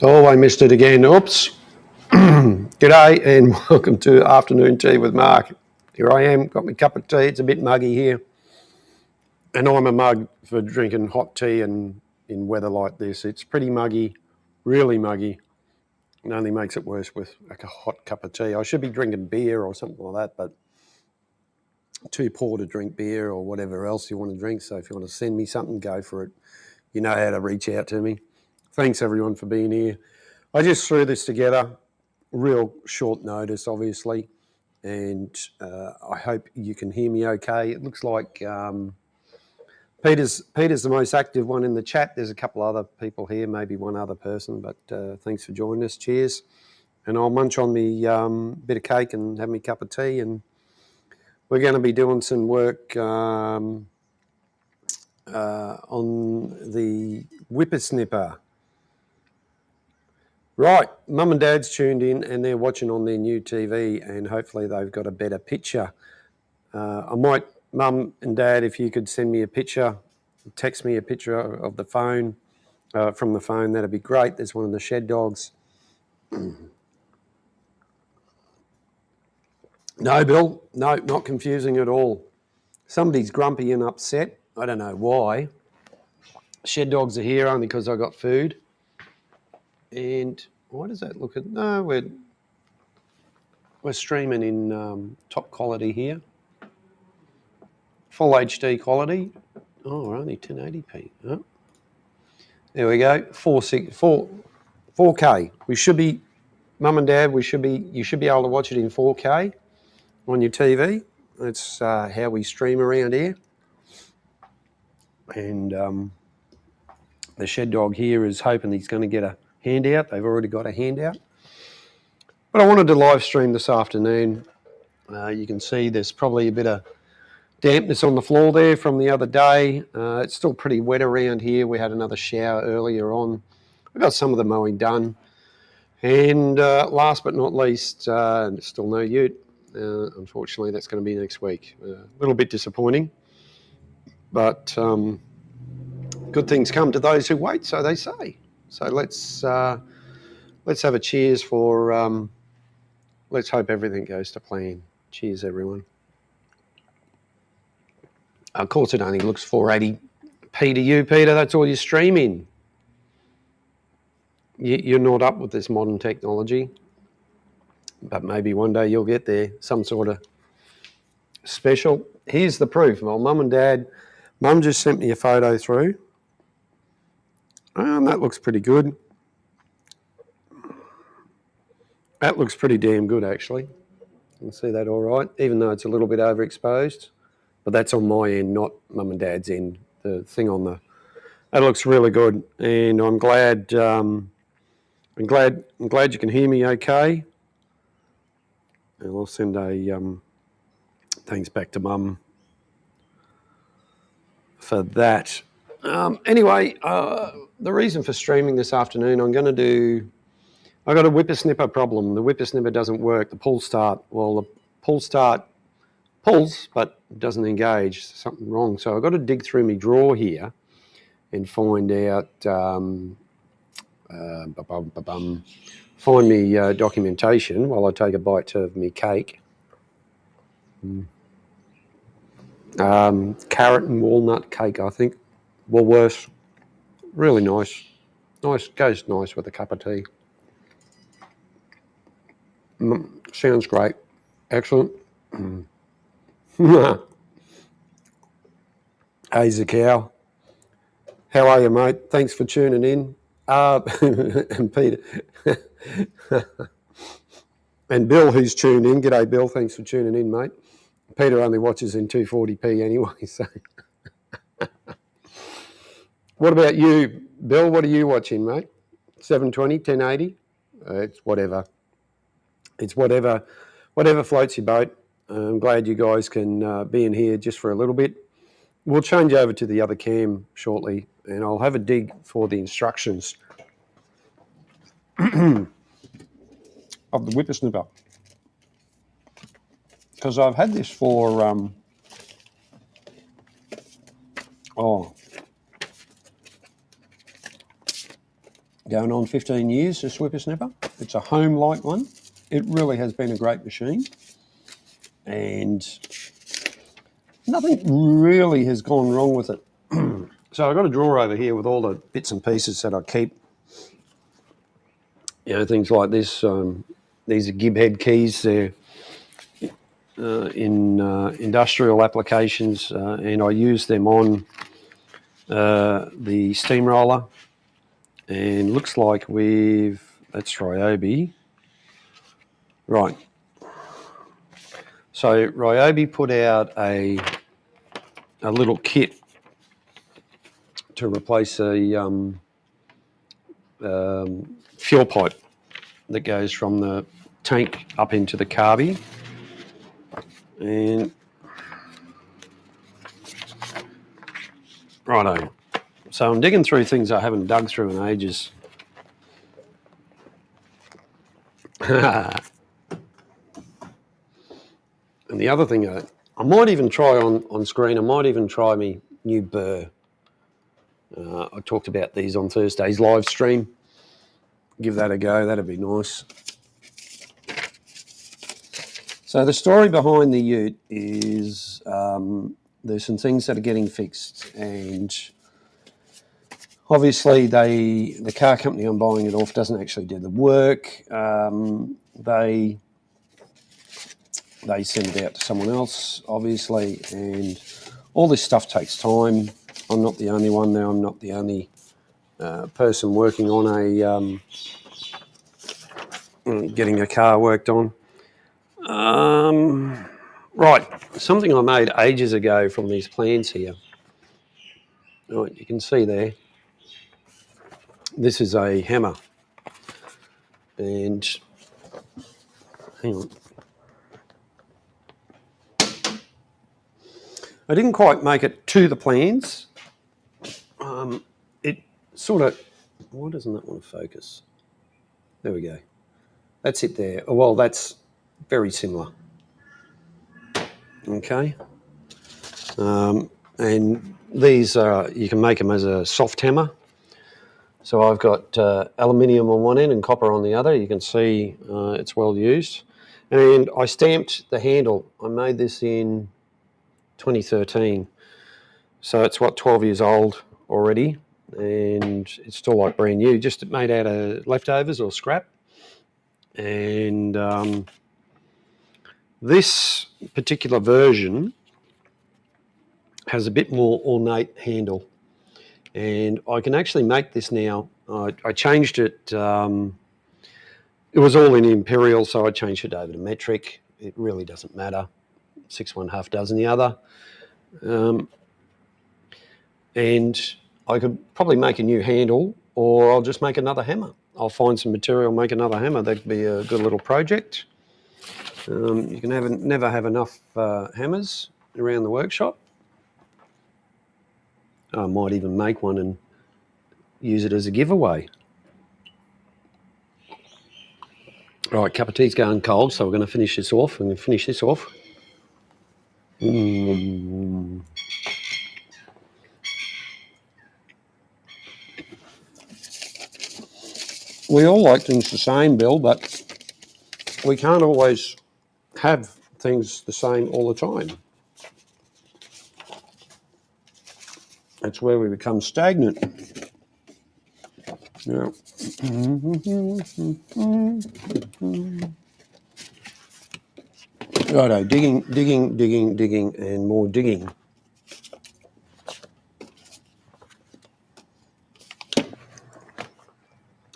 Oh, I missed it again. Oops. G'day and welcome to Afternoon Tea with Mark. Here I am, got my cup of tea. It's a bit muggy here. And I'm a mug for drinking hot tea and in weather like this. It's pretty muggy, really muggy. It only makes it worse with like a hot cup of tea. I should be drinking beer or something like that, but too poor to drink beer or whatever else you want to drink. So if you want to send me something, go for it. You know how to reach out to me. Thanks everyone for being here. I just threw this together, real short notice, obviously. And I hope you can hear me okay. It looks like Peter's the most active one in the chat. There's a couple other people here, maybe one other person, but thanks for joining us. Cheers. And I'll munch on me bit of cake and have me cup of tea. And we're going to be doing some work on the whippersnipper. Right, Mum and Dad's tuned in and they're watching on their new TV and hopefully they've got a better picture. I might, Mum and Dad, if you could send me a picture, text me a picture of the phone, from the phone, that'd be great. There's one of the shed dogs. No, Bill, no, not confusing at all. Somebody's grumpy and upset. I don't know why. Shed dogs are here only because I got food. And why does that look at? No, we're streaming in top quality here. Full HD quality. Oh, we're only 1080p. Oh. There we go. 4K. We should be, Mum and Dad, you should be able to watch it in 4K on your TV. That's how we stream around here. And the shed dog here is hoping he's going to get a handout. They've already got a handout. But I wanted to live stream this afternoon. You can see there's probably a bit of dampness on the floor there from the other day. It's still pretty wet around here. We had another shower earlier on. We got some of the mowing done. And last but not least, still no ute. Unfortunately, that's going to be next week. A little bit disappointing. But good things come to those who wait, so they say. So let's have a cheers for, let's hope everything goes to plan. Cheers, everyone. Of course, it only looks 480p to you, Peter. That's all you're streaming. You're not up with this modern technology, but maybe one day you'll get there, some sort of special. Here's the proof. Well, Mum and Dad, Mum just sent me a photo through. That looks pretty good. That looks pretty damn good, actually. You can see that all right, even though it's a little bit overexposed. But that's on my end, not Mum and Dad's end. The thing on the... That looks really good. And I'm glad you can hear me okay. And I'll send a thanks back to Mum for that. Anyway, the reason for streaming this afternoon, I got a whippersnipper problem. The whippersnipper doesn't work. The pull start, well, the pull start pulls, but doesn't engage. There's something wrong. So I've got to dig through my drawer here and find out, find me documentation while I take a bite of me cake. Carrot and walnut cake, I think. Woolworths. Really nice. Nice, goes nice with a cup of tea. Sounds great. Excellent. Hey, Zakau. How are you, mate? Thanks for tuning in. And Peter. And Bill, who's tuned in. G'day, Bill. Thanks for tuning in, mate. Peter only watches in 240p anyway, so... What about you, Bill? What are you watching, mate? 720, 1080? It's whatever. It's whatever floats your boat. I'm glad you guys can be in here just for a little bit. We'll change over to the other cam shortly, and I'll have a dig for the instructions of the whippersnipper. Because I've had this for, going on 15 years, this whippersnipper. It's a home-like one. It really has been a great machine, and nothing really has gone wrong with it. So I've got a drawer over here with all the bits and pieces that I keep. Things like this. These are Gib head keys. They're in industrial applications, and I use them on the steamroller. And looks like that's Ryobi. Right. So Ryobi put out a little kit to replace a fuel pipe that goes from the tank up into the carby. And righto. So I'm digging through things I haven't dug through in ages. And the other thing I might even try on screen, I might even try my new burr. I talked about these on Thursday's live stream. Give that a go, that'd be nice. So the story behind the ute is there's some things that are getting fixed, and obviously the car company I'm buying it off doesn't actually do the work. They send it out to someone else, obviously, and all this stuff takes time. I'm not the only one now. I'm not the only person working on getting a car worked on. Right, something I made ages ago from these plans here. Right, you can see there. This is a hammer, and hang on. I didn't quite make it to the plans. It sort of, why doesn't that want to focus? There we go. That's it there. Well, that's very similar. Okay. And these you can make them as a soft hammer. So I've got aluminium on one end and copper on the other. You can see it's well used. And I stamped the handle. I made this in 2013. So it's 12 years old already, and it's still like brand new, just made out of leftovers or scrap. And this particular version has a bit more ornate handle, and I can actually make this now. I changed it. It was all in imperial, so I changed it over to metric. It really doesn't matter. 6 1 half dozen the other. And I could probably make a new handle, or I'll just make another hammer. I'll find some material, make another hammer. That'd be a good little project. You can never have enough hammers around the workshop. I might even make one and use it as a giveaway. Right, cup of tea's going cold, so we're going to finish this off. I'm going to finish this off. We all like things the same, Bill, but we can't always have things the same all the time. That's where we become stagnant. Yeah. Righto, digging, and more digging.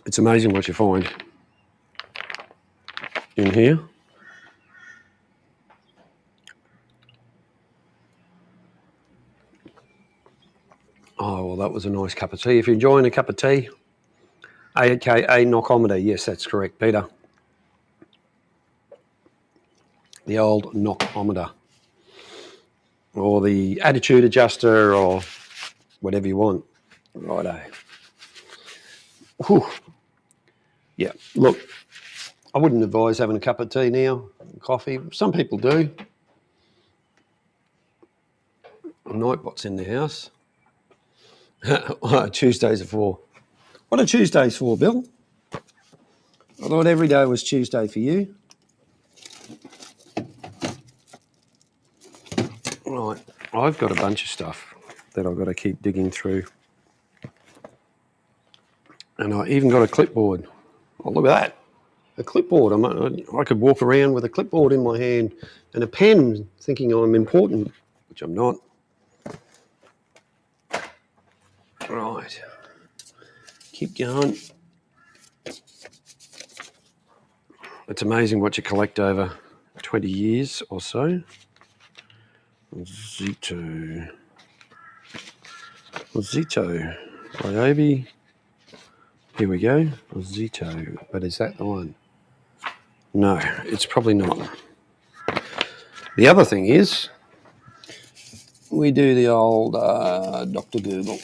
It's amazing what you find in here. Oh, well, that was a nice cup of tea. If you're enjoying a cup of tea, aka knockometer. Yes, that's correct, Peter. The old knockometer. Or the attitude adjuster, or whatever you want. Righto. Whew. Yeah, look, I wouldn't advise having a cup of tea now, coffee. Some people do. Nightbot's in the house. Tuesdays are for. What are Tuesdays for, Bill? I thought every day was Tuesday for you. I've got a bunch of stuff that I've got to keep digging through. And I even got a clipboard. Oh, look at that. A clipboard. I could walk around with a clipboard in my hand and a pen thinking I'm important, which I'm not. Right. Keep going. It's amazing what you collect over 20 years or so. Zito. Ryobi. Here we go. Zito. But is that the one? No, it's probably not. The other thing is, we do the old Dr. Google.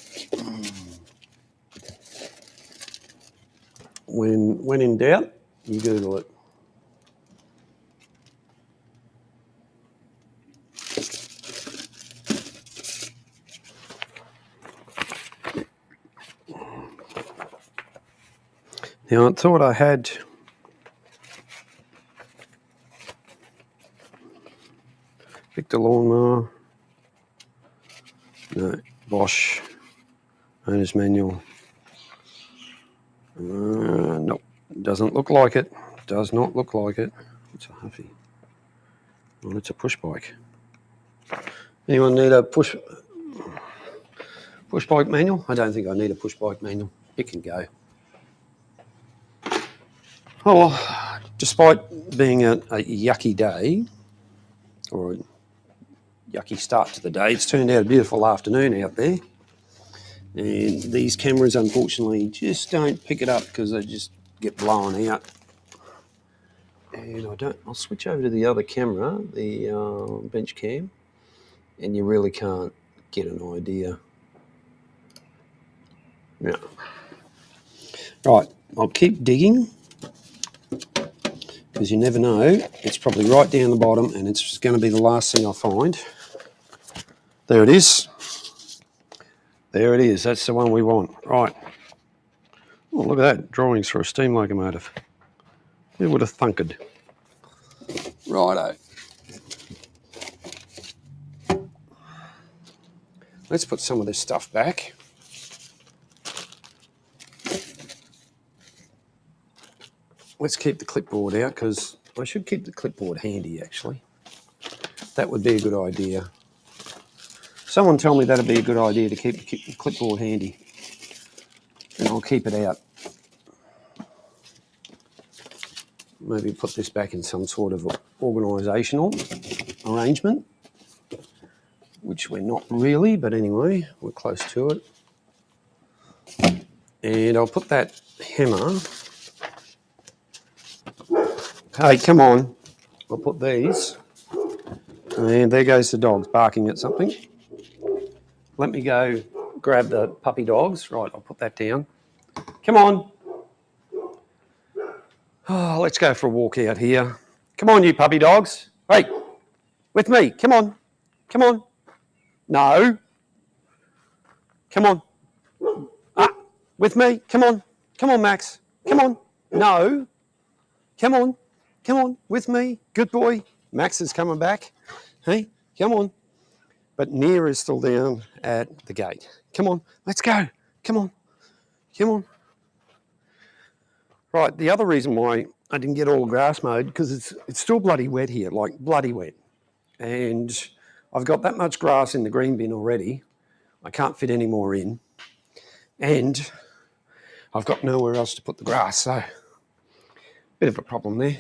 When in doubt, you Google it. Now, I thought I had Victor Lawnmower. No, Bosch. Owner's manual. Nope, doesn't look like it. Does not look like it. It's a Huffy. Well, it's a push bike. Anyone need a push bike manual? I don't think I need a push bike manual. It can go. Oh, well, despite being a yucky day, or a yucky start to the day, it's turned out a beautiful afternoon out there. And these cameras, unfortunately, just don't pick it up because they just get blown out. And I'll switch over to the other camera, the bench cam, and you really can't get an idea. No. Right, I'll keep digging because you never know. It's probably right down the bottom and it's going to be the last thing I find. There it is. There it is. That's the one we want. Right. Oh, look at that. Drawings for a steam locomotive. Who would have thunked? Righto. Let's put some of this stuff back. Let's keep the clipboard out because I should keep the clipboard handy, actually. That would be a good idea. Someone tell me that'd be a good idea to keep the clipboard handy. And I'll keep it out. Maybe put this back in some sort of organisational arrangement, which we're not really, but anyway, we're close to it. And I'll put that hammer. Hey, come on. I'll put these. And there goes the dogs barking at something. Let me go grab the puppy dogs. Right, I'll put that down. Come on. Oh, let's go for a walk out here. Come on, you puppy dogs. Hey, with me. Come on. Come on. No. Come on. With me. Come on. Come on, Max. Come on. No. Come on. Come on. With me. Good boy. Max is coming back. Hey, come on. But Nia is still down at the gate. Come on. Let's go. Come on. Come on. Right, the other reason why I didn't get all the grass mowed, because it's still bloody wet here, like bloody wet. And I've got that much grass in the green bin already. I can't fit any more in. And I've got nowhere else to put the grass, so bit of a problem there.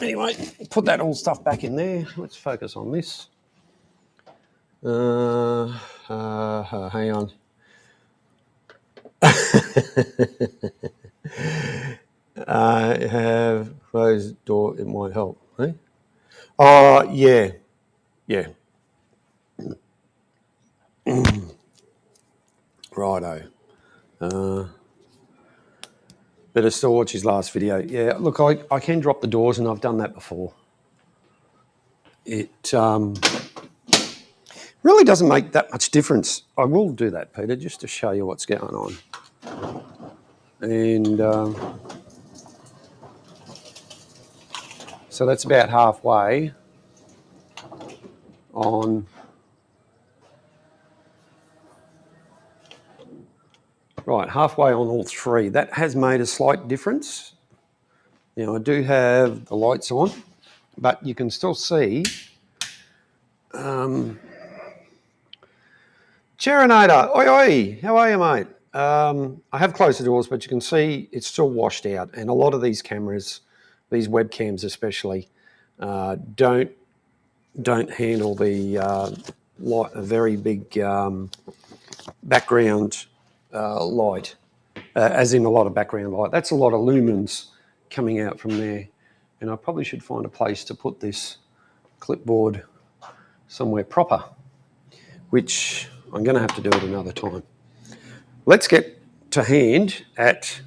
Anyway, put that all stuff back in there. Let's focus on this. Hang on. I have closed door, it might help. Eh? Oh, yeah. Yeah. Righto. Better still watch his last video. Yeah, look, I can drop the doors and I've done that before. It really doesn't make that much difference. I will do that, Peter, just to show you what's going on. And so that's about halfway. on. Right, halfway on all three. That has made a slight difference. Now I do have the lights on, but you can still see. Cherinator, oi oi, how are you, mate? I have closed the doors, but you can see it's still washed out, and a lot of these cameras, these webcams especially, don't handle the light, a very big background light, as in a lot of background light. That's a lot of lumens coming out from there, and I probably should find a place to put this clipboard somewhere proper, which I'm going to have to do it another time. Let's get to hand at...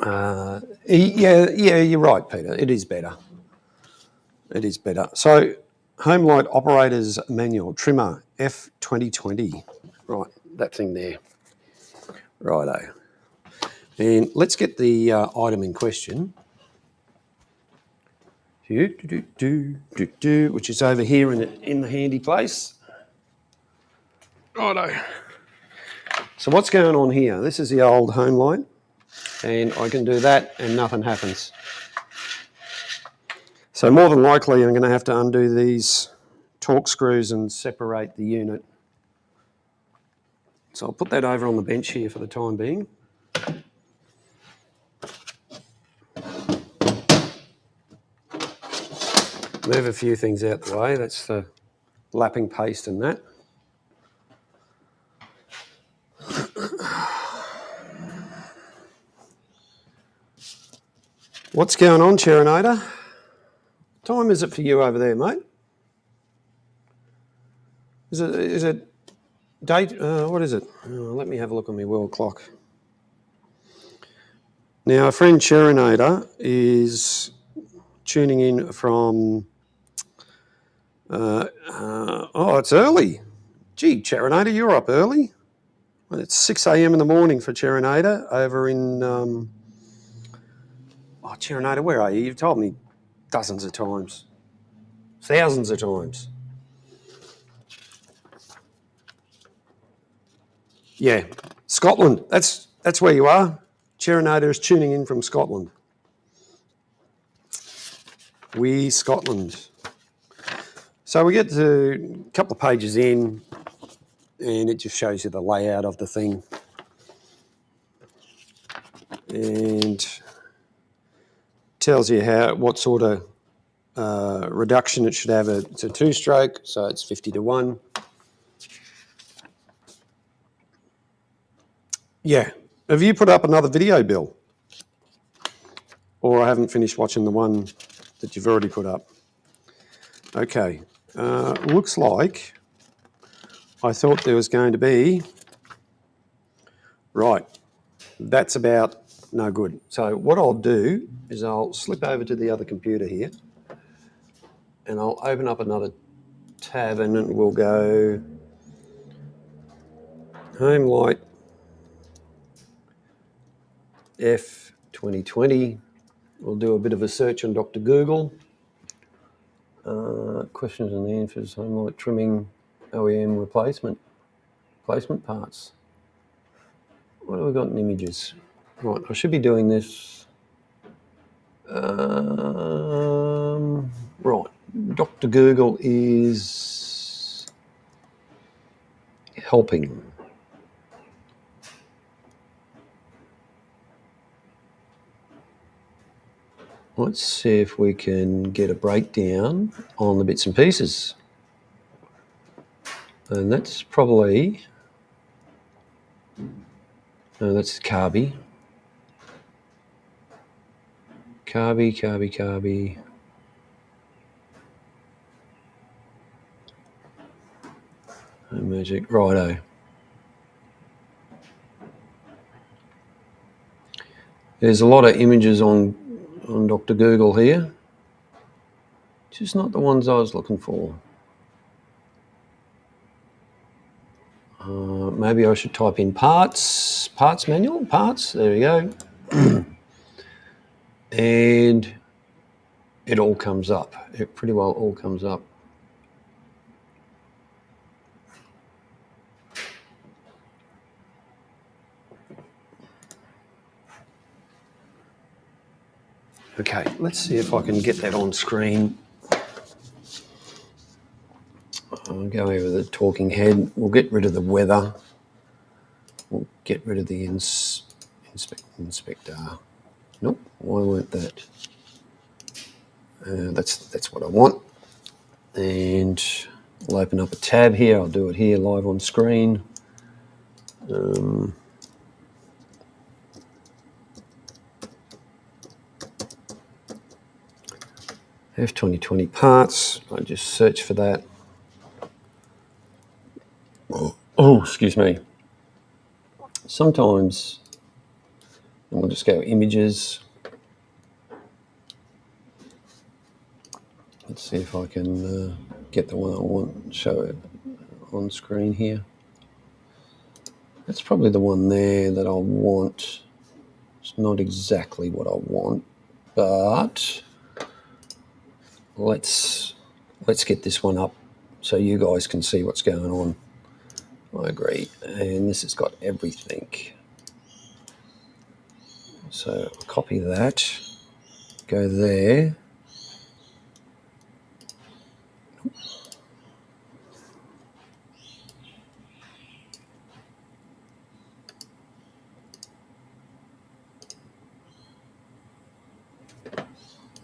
yeah, you're right, Peter. It is better. It is better. So, Home Light Operator's Manual, Trimmer, F2020. Right, that thing there. Righto. And let's get the item in question, which is over here in the handy place. Righto. So what's going on here? This is the old Home Light, and I can do that and nothing happens. So more than likely I'm going to have to undo these torque screws and separate the unit. So I'll put that over on the bench here for the time being. Move a few things out the way. That's the lapping paste and that. What's going on, Cherinator? What time is it for you over there, mate? Is it date? What is it? Let me have a look on my world clock. Now, a friend Cherinator is tuning in from... oh, it's early. Gee, Cherinator, you're up early. Well, it's 6 a.m. in the morning for Cherinator over in... oh, Cherinator, where are you? You've told me dozens of times. Thousands of times. Yeah, Scotland. That's where you are. Cherinator is tuning in from Scotland. We Scotland. So we get to a couple of pages in, and it just shows you the layout of the thing. And tells you what sort of reduction it should have. It's a two-stroke, so it's 50:1. Yeah. Have you put up another video, Bill? Or I haven't finished watching the one that you've already put up. Okay. Looks like I thought there was going to be... Right. That's about no good. So what I'll do is I'll slip over to the other computer here, and I'll open up another tab, and we'll go Home Light F2020. We'll do a bit of a search on Dr. Google. Questions and answers, Home Light trimming, OEM replacement parts. What have we got in images? Right, I should be doing this. Right, Dr. Google is helping. Let's see if we can get a breakdown on the bits and pieces. And that's probably... No, that's Carby. Carby. Magic, righto. There's a lot of images on Dr. Google here. Just not the ones I was looking for. Maybe I should type in parts manual, parts, there we go. And it all comes up. It pretty well all comes up. Okay, let's see if I can get that on screen. I'll go over the talking head. We'll get rid of the weather. We'll get rid of the inspector. Nope, why won't that? That's what I want. And I'll open up a tab here. I'll do it here live on screen. F2020 parts. I just search for that. Oh, excuse me. Sometimes we'll just go images. Let's see if I can get the one I want, show it on screen here. That's probably the one there that I want. It's not exactly what I want, but let's get this one up so you guys can see what's going on. I agree. And this has got everything. So copy that, go there.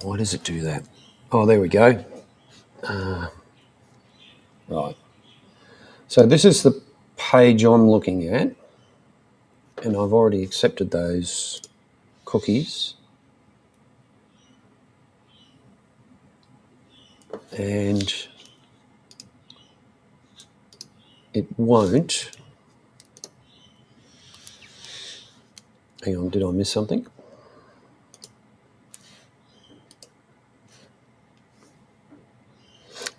Why does it do that? Oh, there we go. Right. So this is the page I'm looking at, and I've already accepted those cookies. And it won't. Hang on, did I miss something?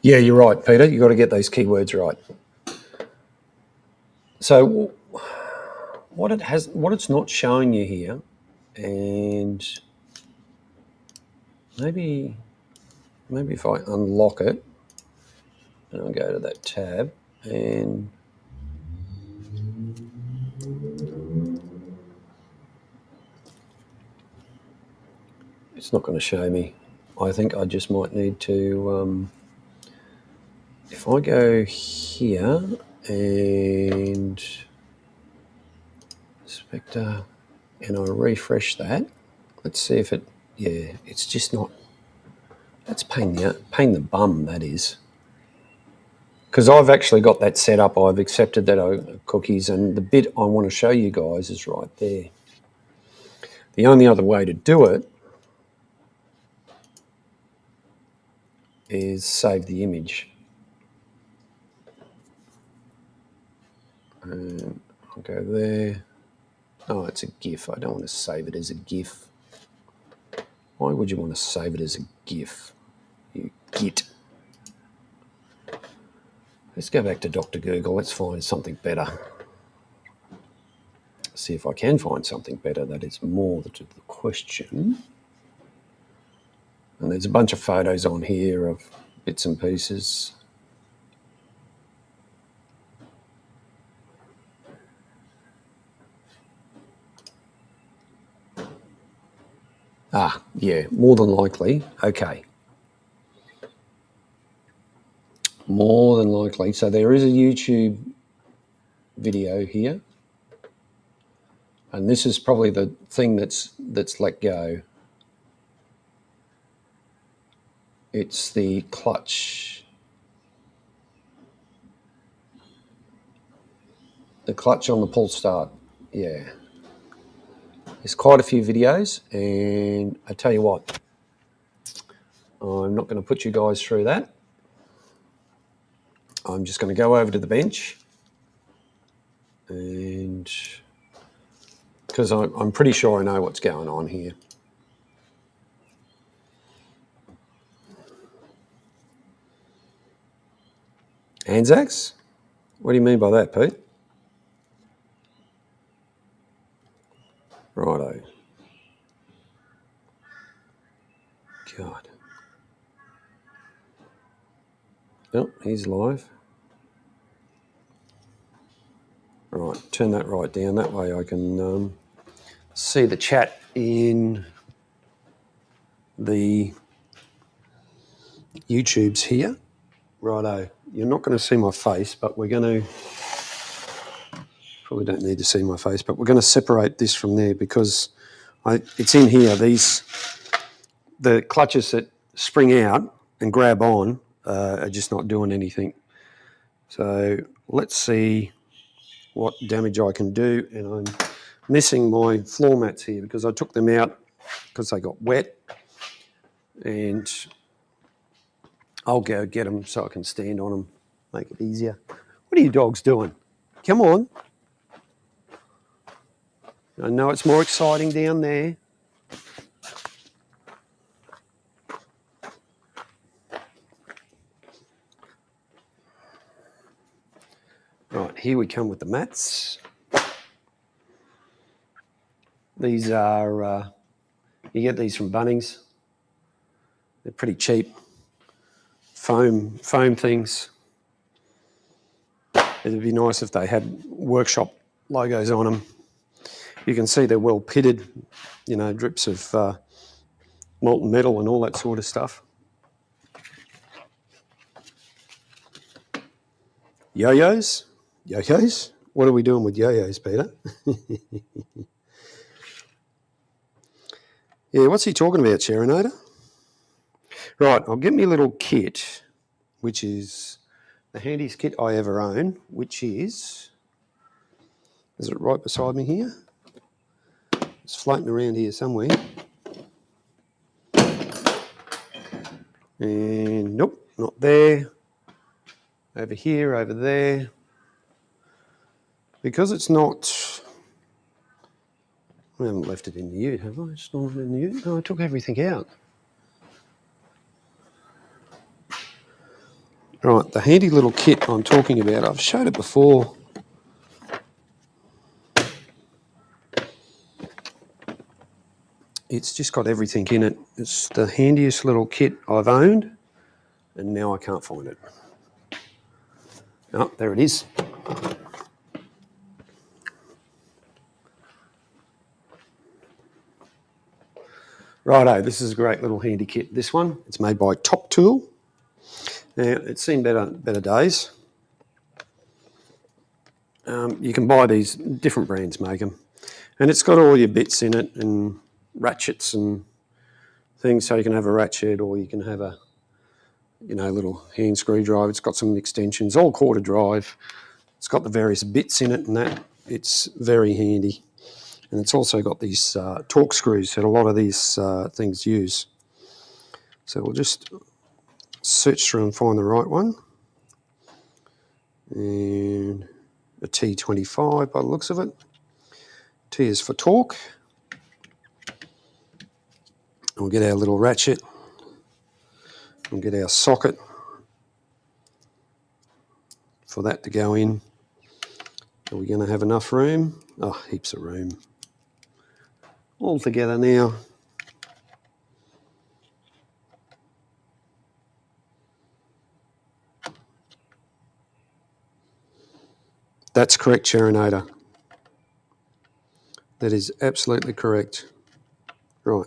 Yeah, you're right, Peter. You've got to get those keywords right. So what it's not showing you here, and maybe if I unlock it and I'll go to that tab and it's not going to show me. I think I just might need to, if I go here and inspector and I refresh that, let's see if it, yeah, it's just not, that's pain the bum, that is. Because I've actually got that set up, I've accepted that cookies, and the bit I want to show you guys is right there. The only other way to do it is save the image. And I'll go there. Oh, it's a GIF. I don't want to save it as a GIF. Why would you want to save it as a GIF? You git. Let's go back to Dr. Google. Let's find something better. See if I can find something better that is more to the question. And there's a bunch of photos on here of bits and pieces. Ah, yeah, more than likely. Okay. More than likely. So there is a YouTube video here. And this is probably the thing that's let go. It's the clutch. The clutch on the pull start. Yeah. There's quite a few videos, and I tell you what, I'm not going to put you guys through that. I'm just going to go over to the bench, and because I'm pretty sure I know what's going on here. Anzacs? What do you mean by that, Pete? Righto. God. Oh, he's live. Right, turn that right down. That way I can see the chat in the YouTube's here. Righto. You're not going to see my face, but we're going to... Probably don't need to see my face, but we're going to separate this from there because it's in here. The clutches that spring out and grab on are just not doing anything. So let's see what damage I can do. And I'm missing my floor mats here because I took them out because they got wet, and I'll go get them so I can stand on them, make it easier. What are you dogs doing? Come on. I know it's more exciting down there. Right, here we come with the mats. These are, you get these from Bunnings. They're pretty cheap. Foam things. It'd be nice if they had workshop logos on them. You can see they're well pitted, you know, drips of molten metal and all that sort of stuff. Yo-yos? Yo-yos? What are we doing with yo-yos, Peter? Yeah, what's he talking about, Sharinator? Right, I'll get me a little kit, which is the handiest kit I ever own, which is it right beside me here? It's floating around here somewhere. And nope, not there. Over here, over there. Because it's not... I haven't left it in the ute, have I? It's not in the ute? No, I took everything out. Right, the handy little kit I'm talking about, I've showed it before. It's just got everything in it. It's the handiest little kit I've owned, and now I can't find it. Oh, there it is. Righto, this is a great little handy kit. This one, it's made by Top Tool. Now, it's seen better days. You can buy these, different brands make them. And it's got all your bits in it and ratchets and things, so you can have a ratchet or you can have a, you know, little hand screwdriver. It's got some extensions, all quarter drive. It's got the various bits in it and that. It's very handy. And it's also got these torque screws that a lot of these things use. So we'll just search through and find the right one. And a T25 by the looks of it. T is for torque. We'll get our little ratchet. We'll get our socket for that to go in. Are we going to have enough room? Oh, heaps of room. All together now. That's correct, Sharinator. That is absolutely correct. Right.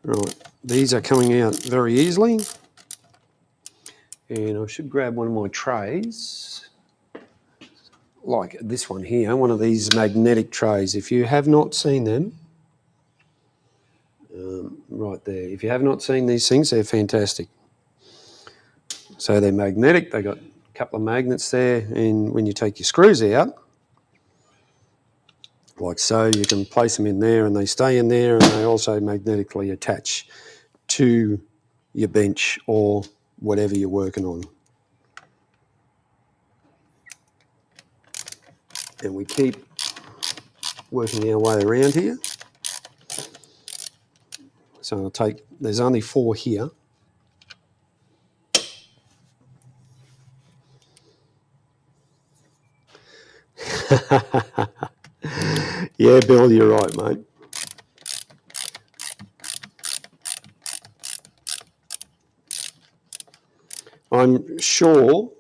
Right. These are coming out very easily. And I should grab one of my trays, like this one here, one of these magnetic trays. If you have not seen them, right there. If you have not seen these things, they're fantastic. So they're magnetic. They got a couple of magnets there, and when you take your screws out, like so, you can place them in there and they stay in there, and they also magnetically attach to your bench or whatever you're working on. And we keep working our way around here. So I'll take, there's only 4 here. Yeah, Bill, you're right, mate. I'm sure,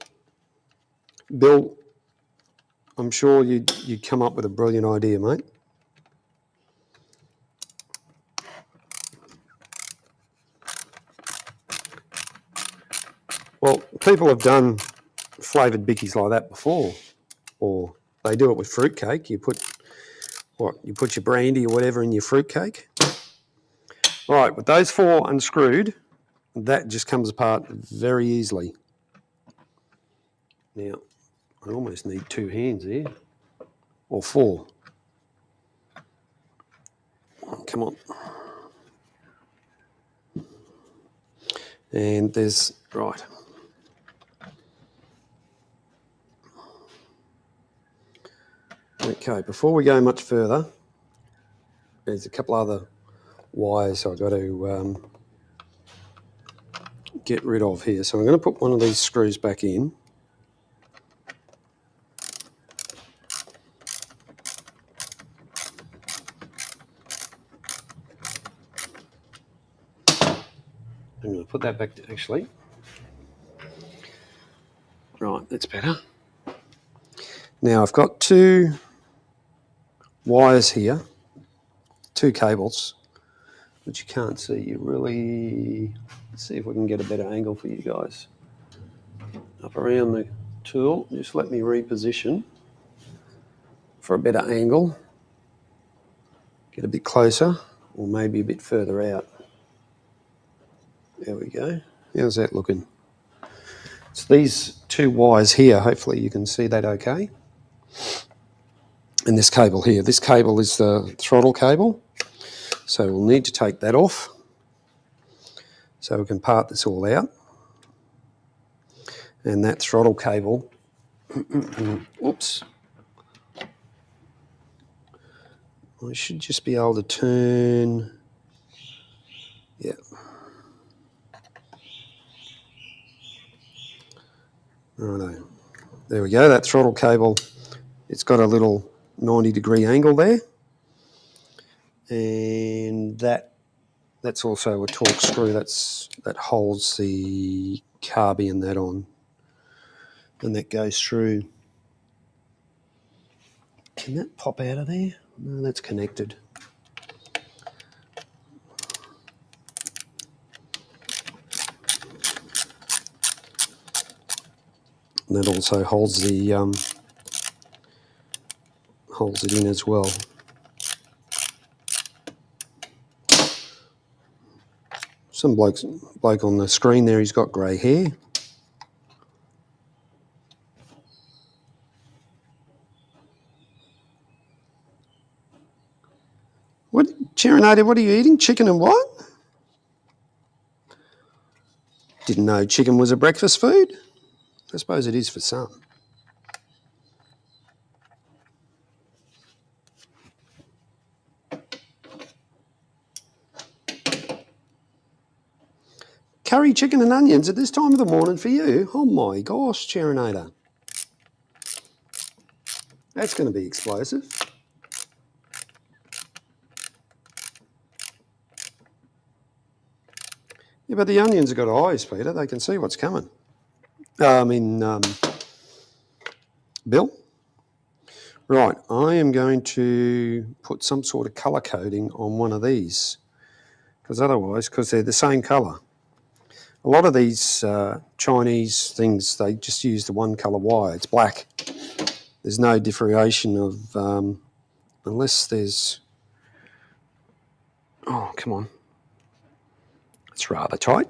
Bill, I'm sure you'd come up with a brilliant idea, mate. Well, people have done flavoured bickies like that before, or they do it with fruitcake. You put your brandy or whatever in your fruitcake. All right, with those 4 unscrewed, that just comes apart very easily. Now, I almost need 2 hands here, or 4. Come on. And there's, right. Okay, before we go much further, there's a couple other wires I've got to get rid of here. So I'm going to put one of these screws back in. I'm going to put that back, actually. Right, that's better. Now I've got 2 wires here, 2 cables, which you can't see. You really, let's see if we can get a better angle for you guys. Up around the tool, just let me reposition for a better angle. Get a bit closer, or maybe a bit further out. There we go. How's that looking? So these 2 wires here, hopefully you can see that okay. And this cable here, this cable is the throttle cable. So we'll need to take that off so we can part this all out. And that throttle cable, oops, I should just be able to turn, yeah. Righto. There we go, that throttle cable, it's got a little 90-degree angle there. And that's also a Torx screw that holds the carby and that on. And that goes through. Can that pop out of there? No, that's connected. And that also holds holds it in as well. Some bloke on the screen there, he's got grey hair. What, Cherinator, what are you eating? Chicken and what? Didn't know chicken was a breakfast food? I suppose it is for some. Curry chicken and onions at this time of the morning for you? Oh my gosh, Cherinator. That's going to be explosive. Yeah, but the onions have got eyes, Peter. They can see what's coming. Bill? Right, I am going to put some sort of colour coding on one of these, because they're the same colour. A lot of these Chinese things, they just use the one colour wire. It's black. There's no differentiation of, unless there's, oh, come on. It's rather tight.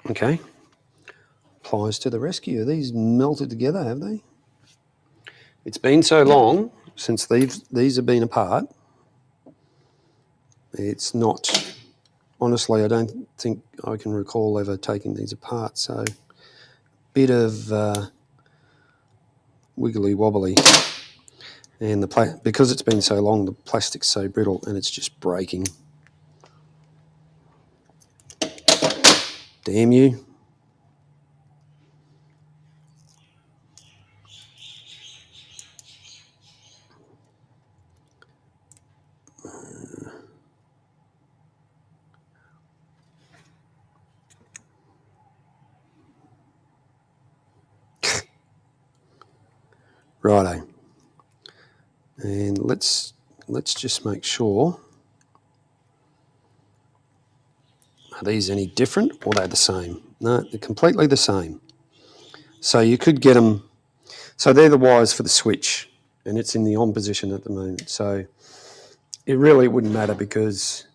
Okay. Pliers to the rescue. Are these melted together, have they? It's been so long since these have been apart. It's not, honestly, I don't think I can recall ever taking these apart. So, bit of wiggly wobbly. And because it's been so long, the plastic's so brittle and it's just breaking. Damn you. Righto. And let's just make sure. Are these any different or are they the same? No, they're completely the same. So you could get them. So they're the wires for the switch, and it's in the on position at the moment. So it really wouldn't matter because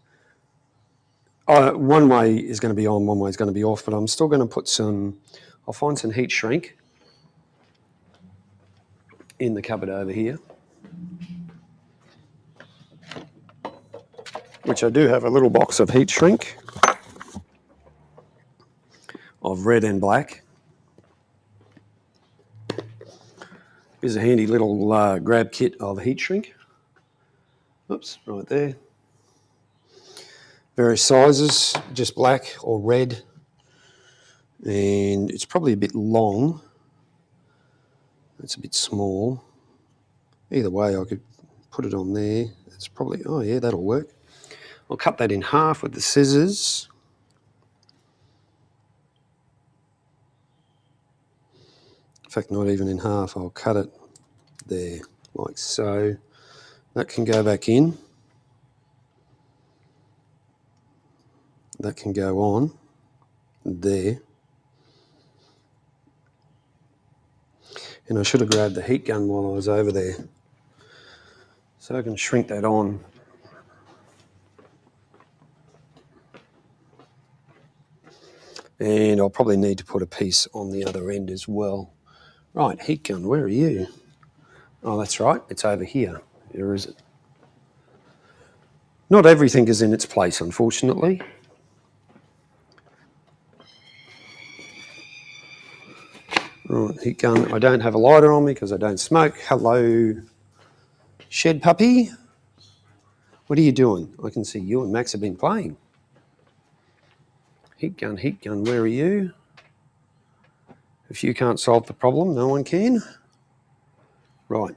one way is going to be on, one way is going to be off, but I'm still going to put some, I'll find some heat shrink in the cupboard over here, which I do have a little box of heat shrink of red and black. Here's a handy little grab kit of heat shrink. Oops, right there. Various sizes, just black or red. And it's probably a bit long. It's a bit small. Either way, I could put it on there. It's probably, oh yeah, that'll work. I'll cut that in half with the scissors. In fact, not even in half, I'll cut it there, like so. That can go back in. That can go on there. And I should have grabbed the heat gun while I was over there. So I can shrink that on. And I'll probably need to put a piece on the other end as well. Right, heat gun, where are you? Oh, that's right, it's over here. Where is it? Not everything is in its place, unfortunately. Right, heat gun. I don't have a lighter on me because I don't smoke. Hello, shed puppy. What are you doing? I can see you and Max have been playing. Heat gun, where are you? If you can't solve the problem, no one can. Right.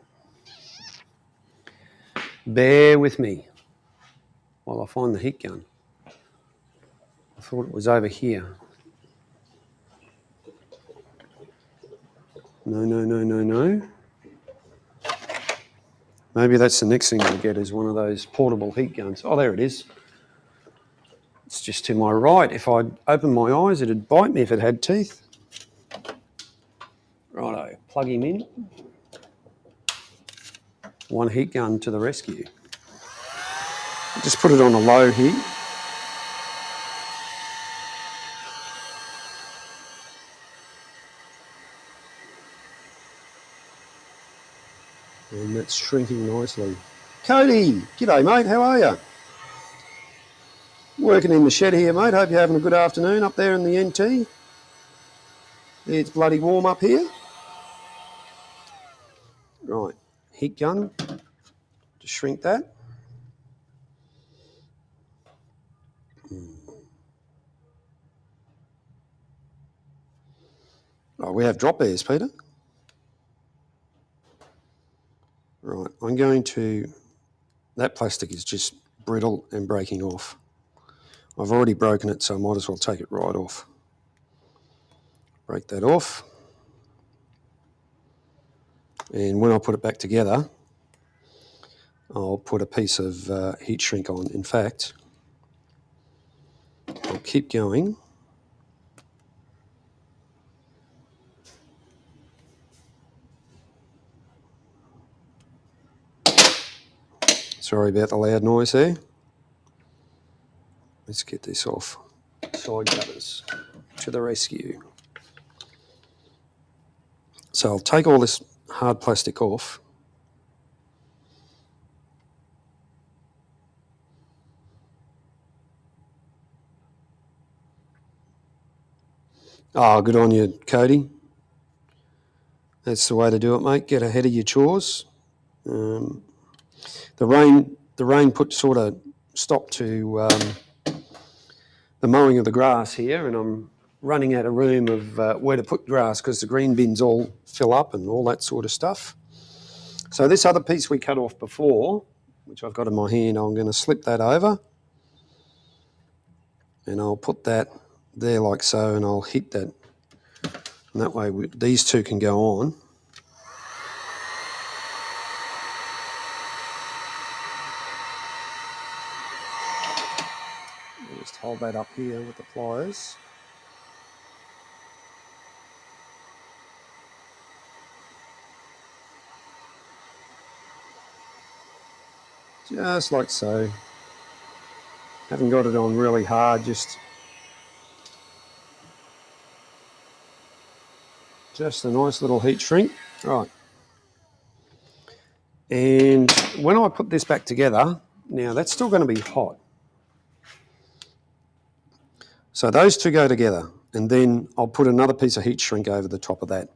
Bear with me while I find the heat gun. I thought it was over here. No. Maybe that's the next thing I'll get is one of those portable heat guns. Oh, there it is. It's just to my right. If I'd open my eyes, it'd bite me if it had teeth. Righto, plug him in. One heat gun to the rescue. Just put it on a low heat. And that's shrinking nicely. Cody, g'day mate, how are you? Working in the shed here, mate. Hope you're having a good afternoon up there in the NT. It's bloody warm up here. Right, heat gun, just shrink that. Oh, we have drop airs, Peter. Right, I'm going to, that plastic is just brittle and breaking off. I've already broken it, so I might as well take it right off. Break that off. And when I put it back together, I'll put a piece of heat shrink on. In fact, I'll keep going. Sorry about the loud noise there. Let's get this off. Side cutters to the rescue. So I'll take all this hard plastic off. Oh, good on you, Cody. That's the way to do it, mate. Get ahead of your chores. The rain put sort of stop to the mowing of the grass here, and I'm running out of room of where to put grass because the green bins all fill up and all that sort of stuff. So this other piece we cut off before, which I've got in my hand, I'm going to slip that over and I'll put that there like so, and I'll hit that. And that way these two can go on. hold that up here with the pliers. Just like so. Haven't got it on really hard, just a nice little heat shrink. Right. And when I put this back together, now that's still going to be hot. So those two go together, and then I'll put another piece of heat shrink over the top of that.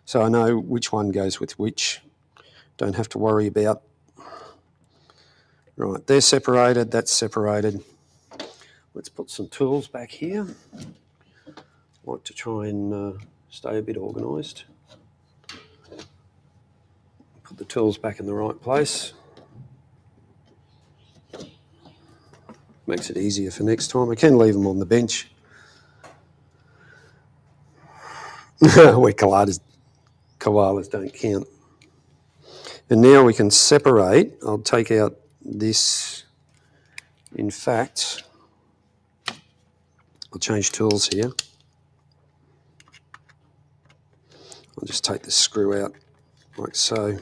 So I know which one goes with which. Don't have to worry about. Right, they're separated, that's separated. Let's put some tools back here. Like to try and stay a bit organised. Put the tools back in the right place. Makes it easier for next time. I can leave them on the bench. Where koalas don't count. And now we can separate. I'll take out this. In fact, I'll change tools here. I'll just take the screw out like so.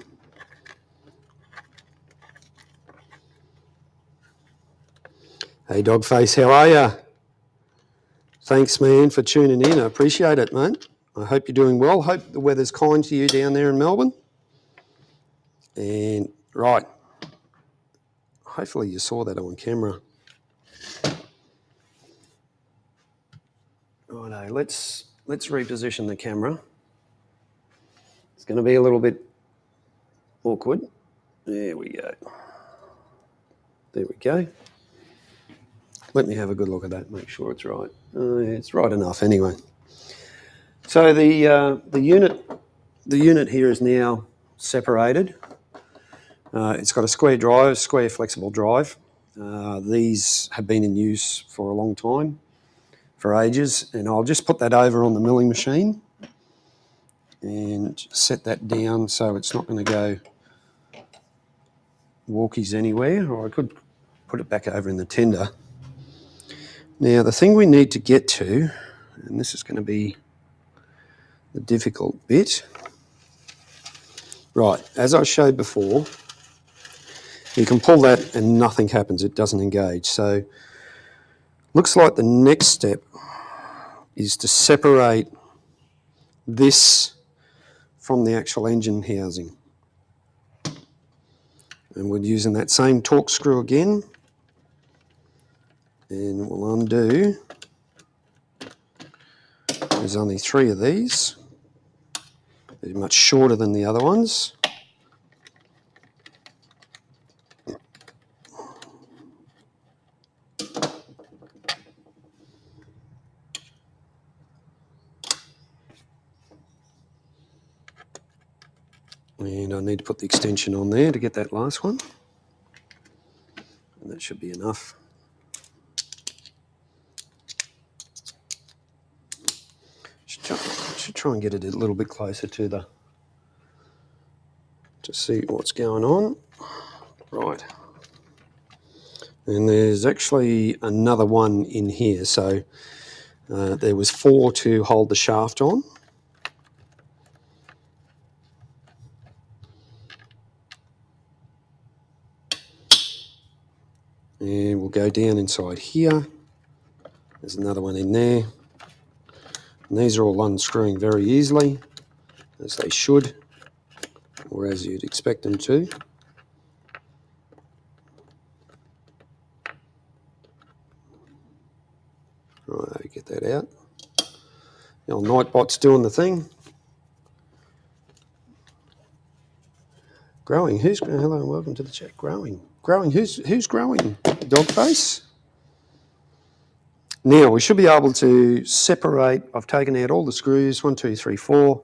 Hey Dogface, how are you? Thanks man for tuning in. I appreciate it, mate. I hope you're doing well. Hope the weather's kind to you down there in Melbourne. And right, hopefully you saw that on camera. Righto, let's reposition the camera. It's going to be a little bit awkward. There we go. There we go. Let me have a good look at that, make sure it's right. It's right enough anyway. So the unit here is now separated. It's got a square flexible drive. These have been in use for a long time, for ages, and I'll just put that over on the milling machine and set that down so it's not going to go walkies anywhere, or I could put it back over in the tender. Now the thing we need to get to, and this is going to be the difficult bit. Right, as I showed before, you can pull that and nothing happens, it doesn't engage. So looks like the next step is to separate this from the actual engine housing. And we're using that same torque screw again. And we'll undo. There's only 3 of these. They're much shorter than the other ones. And I need to put the extension on there to get that last one. And that should be enough. Should try and get it a little bit closer to see what's going on. Right. And there's actually another one in here. So there was 4 to hold the shaft on. And we'll go down inside here. There's another one in there. And these are all unscrewing very easily, as they should, or as you'd expect them to. Right, get that out. The old Nightbot's doing the thing. Growing, hello and welcome to the chat. Growing, who's growing? Dogface? Now we should be able to separate. I've taken out all the screws, 1, 2, 3, 4.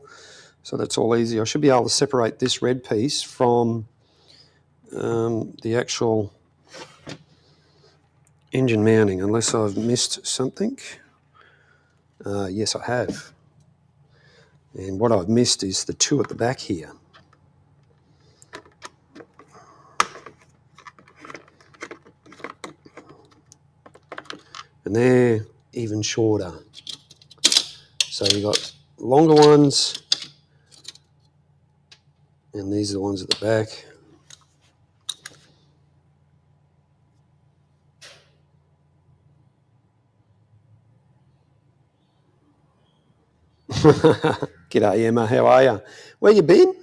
So that's all easy. I should be able to separate this red piece from the actual engine mounting, unless I've missed something. Yes, I have. And what I've missed is the 2 at the back here. and they're even shorter. So you've got longer ones, and these are the ones at the back. G'day Emma, how are you? Where you been?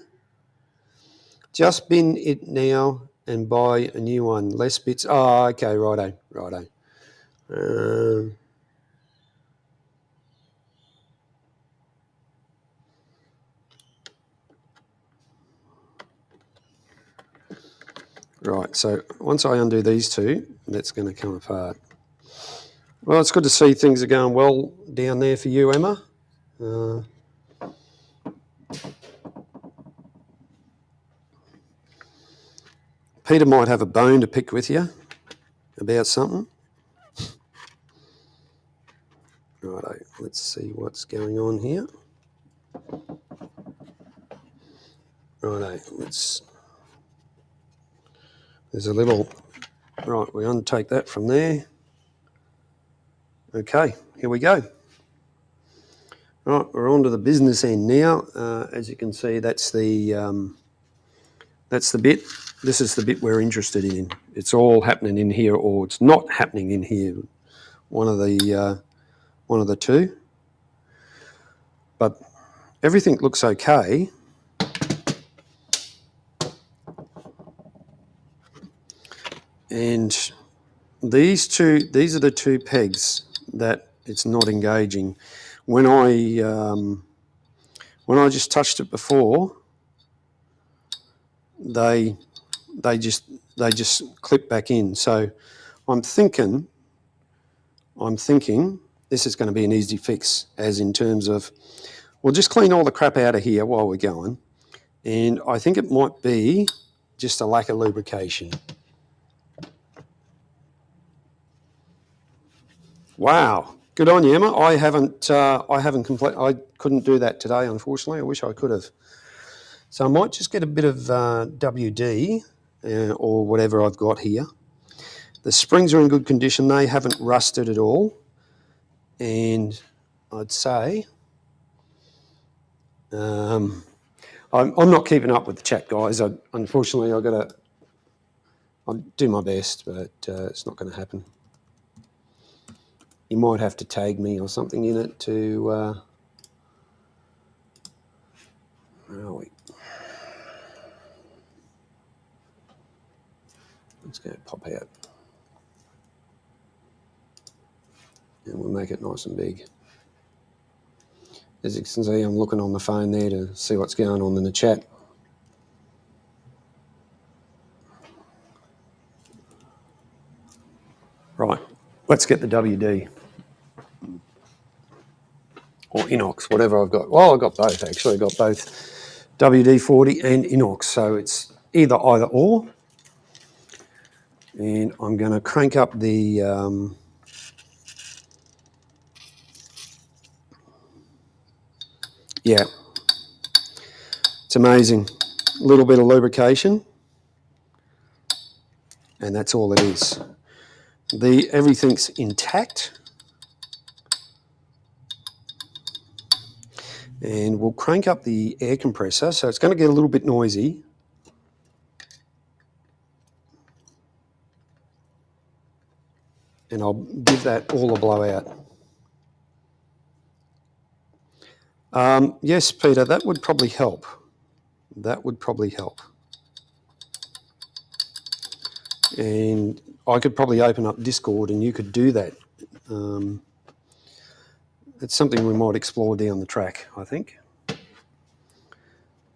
Just bin it now and buy a new one. Less bits. Oh, okay, righto. Right, so once I undo these two, that's going to come apart. Well, it's good to see things are going well down there for you, Emma. Peter might have a bone to pick with you about something. Righto, let's see what's going on here. Righto, there's a little, right, we untake that from there. Okay, here we go. Right, we're on to the business end now. As you can see, that's the bit. This is the bit we're interested in. It's all happening in here, or it's not happening in here. One of the two. But everything looks okay. And these are the two pegs that it's not engaging. When I just touched it before, they just clip back in. So I'm thinking this is going to be an easy fix, as in terms of we'll just clean all the crap out of here while we're going. And I think it might be just a lack of lubrication. Wow, good on you, Emma. I couldn't do that today, unfortunately. I wish I could have. So I might just get a bit of WD or whatever I've got here. The springs are in good condition. They haven't rusted at all. And I'd say I'm not keeping up with the chat, guys. Unfortunately, I'll do my best, but it's not going to happen. You might have to tag me or something in it to... where are we? Let's go pop out. And we'll make it nice and big. As you can see, I'm looking on the phone there to see what's going on in the chat. Right, let's get the WD. Or Inox, whatever I've got. Well, I've got both, actually. I've got both WD-40 and Inox, so it's either or. And I'm going to crank up the... yeah, it's amazing. A little bit of lubrication, and that's all it is. Everything's intact. And we'll crank up the air compressor, so it's going to get a little bit noisy. And I'll give that all a blowout. Yes, Peter, that would probably help. That would probably help. And I could probably open up Discord and you could do that. It's something we might explore down the track, I think.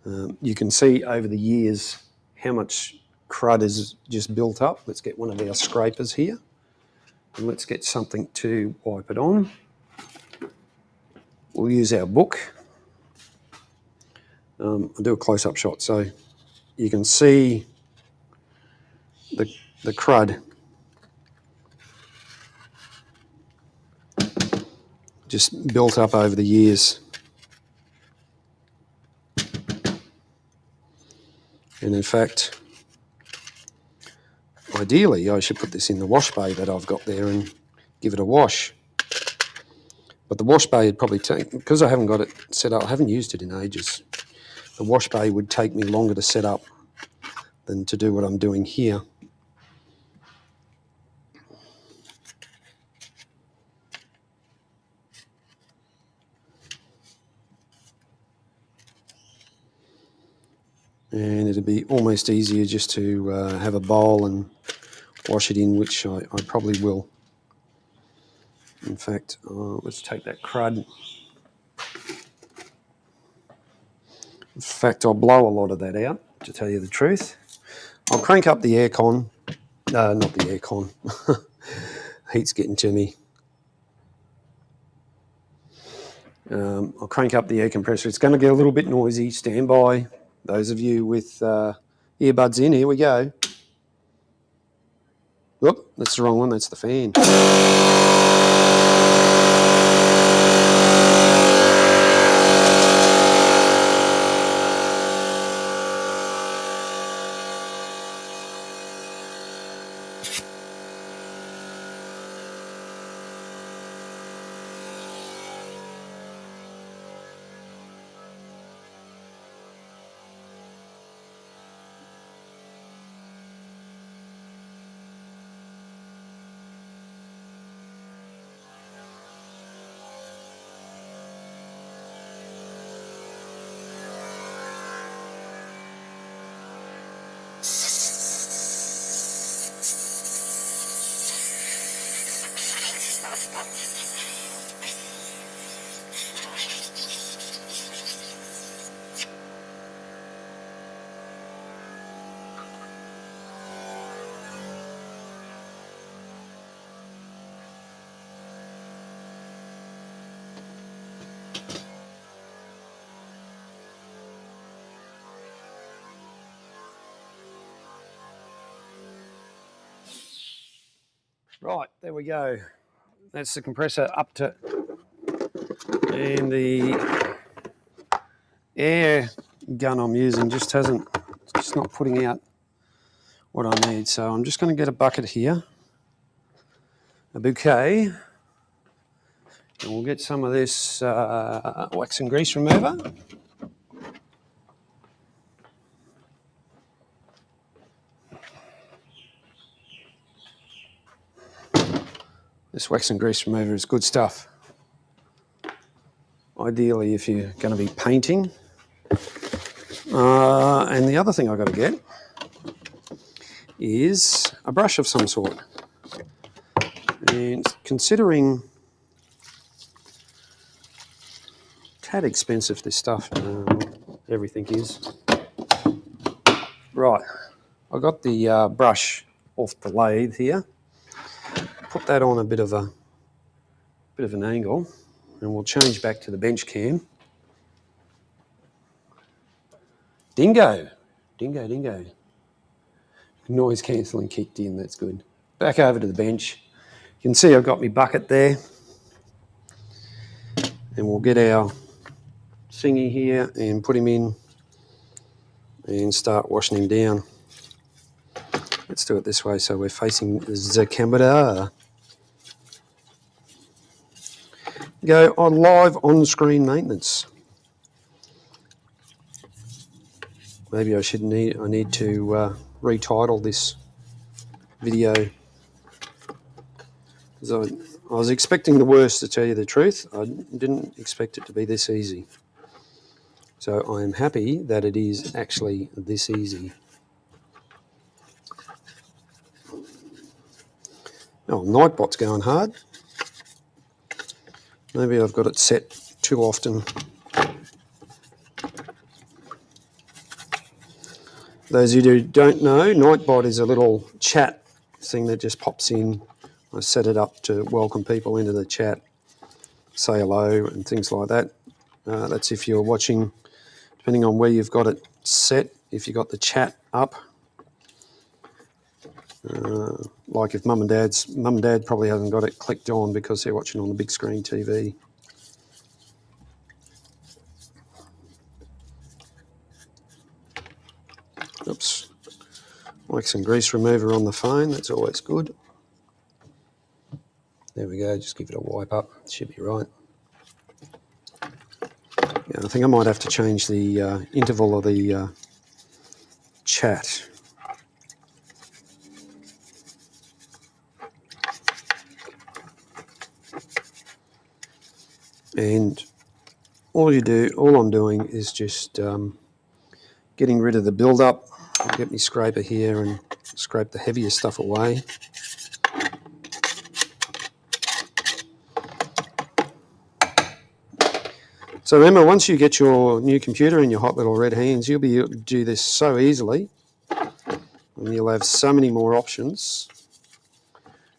You can see over the years how much crud is just built up. Let's get one of our scrapers here and let's get something to wipe it on. We'll use our book. I'll do a close-up shot so you can see the crud just built up over the years. And in fact, ideally I should put this in the wash bay that I've got there and give it a wash. But the wash bay would probably take, because I haven't got it set up, I haven't used it in ages, the wash bay would take me longer to set up than to do what I'm doing here. And it'd be almost easier just to have a bowl and wash it in, which I probably will. In fact, let's take that crud. In fact, I'll blow a lot of that out, to tell you the truth. I'll crank up the aircon. Not the aircon. Heat's getting to me. I'll crank up the air compressor. It's going to get a little bit noisy. Stand by. Those of you with earbuds in, here we go. Whoop, that's the wrong one. That's the fan. Right, there we go. That's the compressor up to, and the air gun I'm using just hasn't, it's just not putting out what I need. So I'm just going to get a bucket here, a bouquet, and we'll get some of this wax and grease remover. This wax and grease remover is good stuff. Ideally, if you're going to be painting. And the other thing I've got to get is a brush of some sort. And considering tad expensive this stuff, everything is. Right, I got the brush off the lathe here. Put that on a bit of an angle, and we'll change back to the bench cam. Dingo, dingo, dingo. Noise cancelling kicked in, that's good. Back over to the bench. You can see I've got my bucket there. And we'll get our thingy here and put him in and start washing him down. Let's do it this way so we're facing the camera. Go on live on-screen maintenance. Maybe I need to retitle this video, because I was expecting the worst, to tell you the truth. I didn't expect it to be this easy. So I am happy that it is actually this easy. Oh, Nightbot's going hard. Maybe I've got it set too often. Those of you who don't know, Nightbot is a little chat thing that just pops in. I set it up to welcome people into the chat, say hello and things like that. That's if you're watching, depending on where you've got it set, if you've got the chat up. Like if Mum and Dad probably hasn't got it clicked on because they're watching on the big screen TV. Oops. Wax and grease remover on the phone, that's always good. There we go, just give it a wipe up, should be right. Yeah, I think I might have to change the interval of the chat. And all I'm doing is just getting rid of the build-up. I'll get my scraper here and scrape the heavier stuff away. So Emma, once you get your new computer and your hot little red hands, you'll be able to do this so easily, and you'll have so many more options.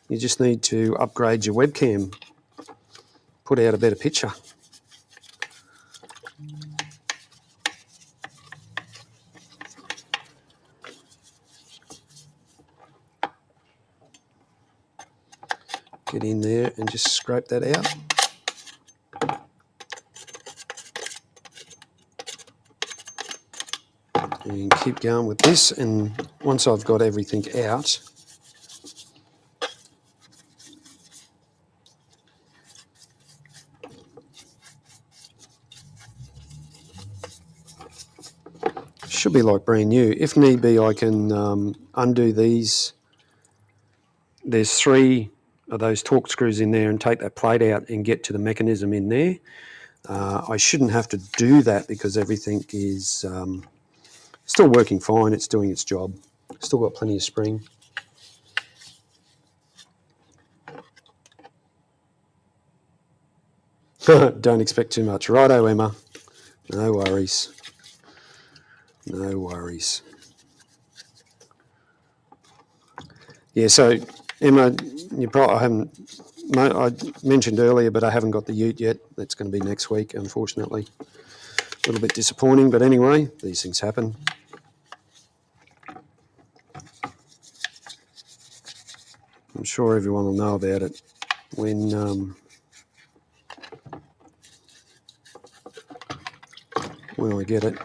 You just need to upgrade your webcam, put out a better picture. Get in there and just scrape that out. And keep going with this, and once I've got everything out, should be like brand new. If need be, I can undo these. There's 3 of those torque screws in there, and take that plate out and get to the mechanism in there. I shouldn't have to do that because everything is still working fine. It's doing its job. Still got plenty of spring. Don't expect too much. Righto, Emma. No worries. No worries. Yeah, so Emma, I mentioned earlier, but I haven't got the ute yet. That's going to be next week, unfortunately. A little bit disappointing, but anyway, these things happen. I'm sure everyone will know about it when I get it.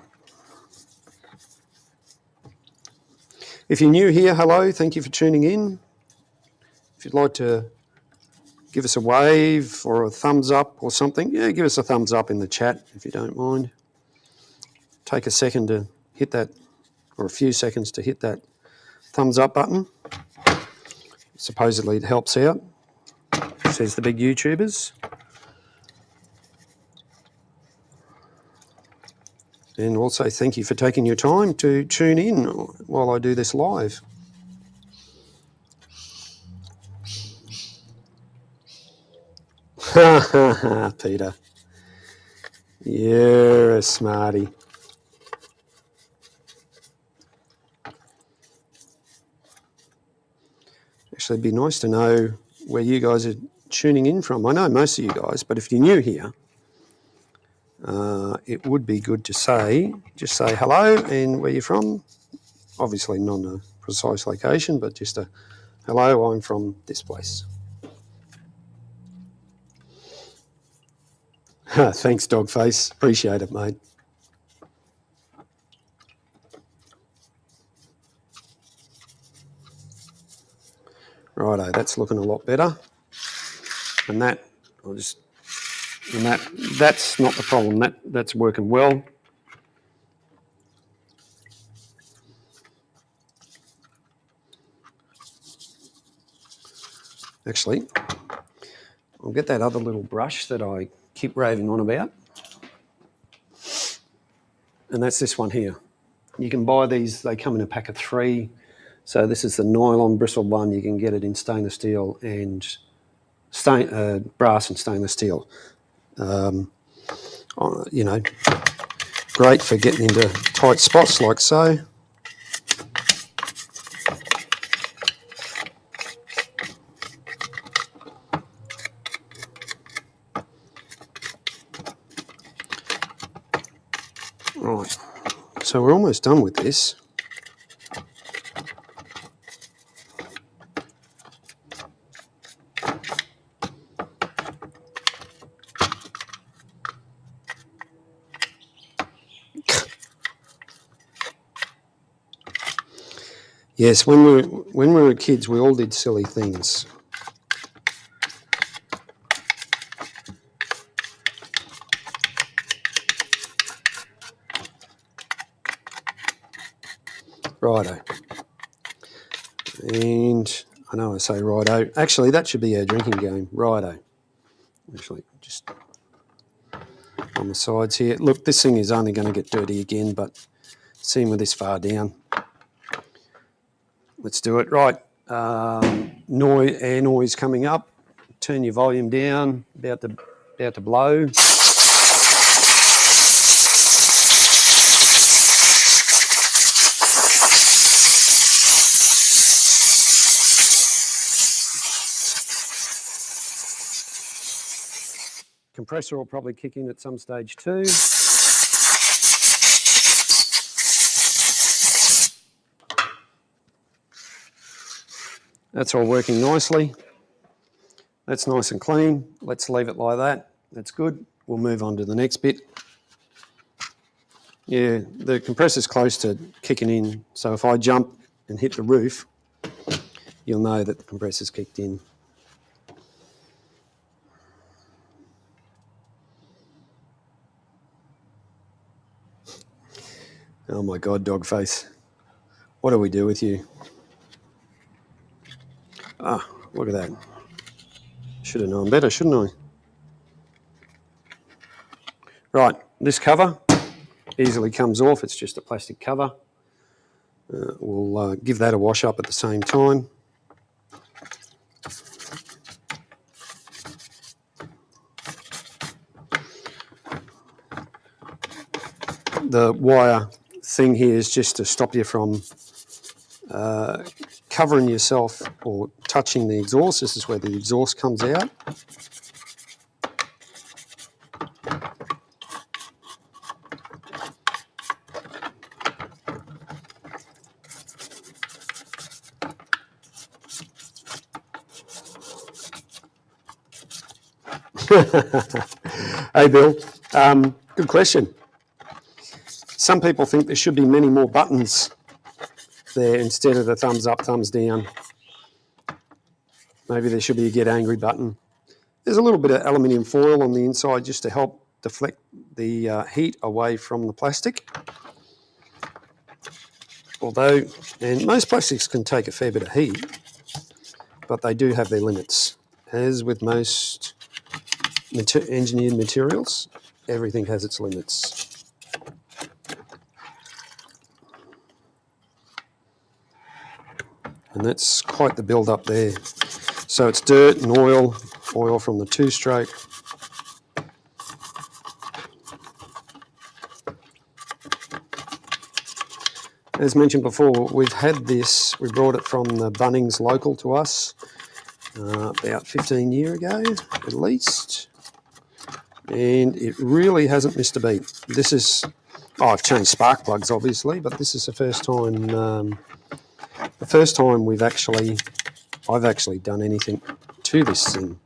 If you're new here, hello, thank you for tuning in. If you'd like to give us a wave or a thumbs up or something, yeah, give us a thumbs up in the chat if you don't mind. Take a second to hit that, or a few seconds to hit that thumbs up button. Supposedly it helps out, says the big YouTubers. And also thank you for taking your time to tune in while I do this live. Ha ha ha, Peter. You're a smarty. Actually, it'd be nice to know where you guys are tuning in from. I know most of you guys, but if you're new here, it would be good to just say hello and where you're from. Obviously not a precise location, but just a hello, I'm from this place. Thanks, Dogface. Appreciate it, mate. Righto, that's looking a lot better. And that's not the problem. That's working well. Actually, I'll get that other little brush that I keep raving on about. And that's this one here. You can buy these, they come in a pack of 3. So this is the nylon bristle one. You can get it in stainless steel and brass and stainless steel. You know, great for getting into tight spots like so. Right, so we're almost done with this. Yes, when we were kids, we all did silly things. Righto. And I know I say righto. Actually, that should be our drinking game. Righto. Actually, just on the sides here. Look, this thing is only going to get dirty again, but seeing we're this far down, let's do it. Right. Air noise coming up. Turn your volume down. About to blow. Compressor will probably kick in at some stage too. That's all working nicely. That's nice and clean. Let's leave it like that. That's good. We'll move on to the next bit. Yeah, the compressor's close to kicking in. So if I jump and hit the roof, you'll know that the compressor's kicked in. Oh my God, dog face. What do we do with you? Ah, look at that. Should have known better, shouldn't I? Right, this cover easily comes off. It's just a plastic cover. We'll give that a wash up at the same time. The wire thing here is just to stop you from covering yourself or touching the exhaust. This is where the exhaust comes out. Hey Bill, good question. Some people think there should be many more buttons there instead of the thumbs up, thumbs down. Maybe there should be a get angry button. There's a little bit of aluminium foil on the inside just to help deflect the heat away from the plastic. Although, and most plastics can take a fair bit of heat, but they do have their limits. As with most engineered materials, everything has its limits. And that's quite the build up there. So it's dirt and oil from the two-stroke. As mentioned before, we've had this, we brought it from the Bunnings local to us about 15 years ago, at least. And it really hasn't missed a beat. This is, I've changed spark plugs obviously, but this is the first time I've actually done anything to this thing.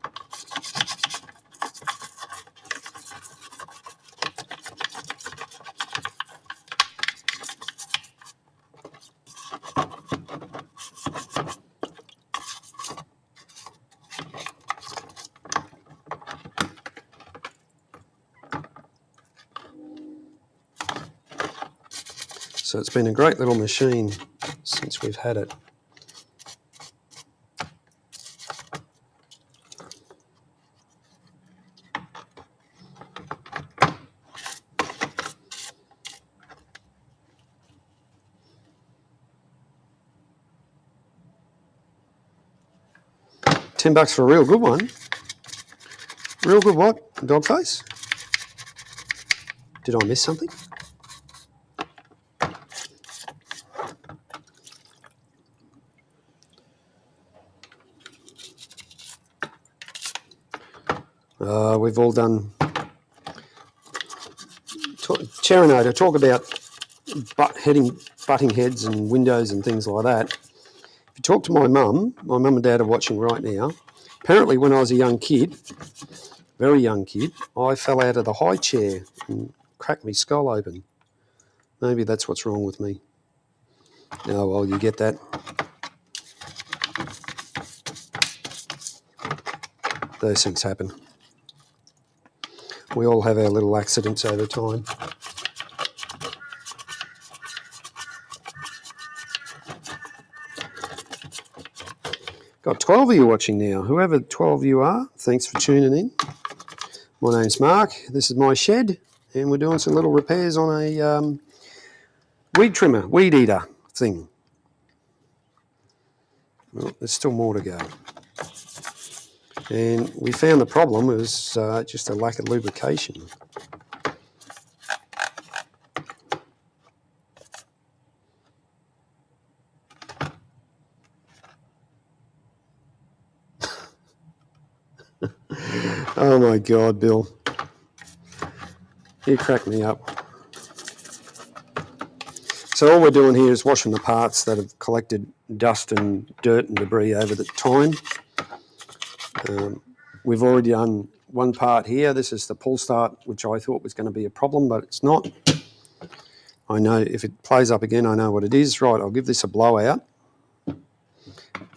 So it's been a great little machine since we've had it. $10 for a real good one. Real good what? Dog face? Did I miss something? We've all done Cherinator, talk about butting heads and windows and things like that. If you talk to my mum and dad are watching right now. Apparently when I was a young kid, very young kid, I fell out of the high chair and cracked my skull open. Maybe that's what's wrong with me. Oh, well, you get that. Those things happen. We all have our little accidents over time. Got 12 of you watching now. Whoever 12 you are, thanks for tuning in. My name's Mark. This is my shed, and we're doing some little repairs on a weed trimmer, weed eater thing. Well, there's still more to go. And we found the problem was just a lack of lubrication. Oh my God, Bill. You crack me up. So all we're doing here is washing the parts that have collected dust and dirt and debris over the time. We've already done one part here. This is the pull start, which I thought was going to be a problem, but it's not. I know if it plays up again, I know what it is. Right, I'll give this a blowout.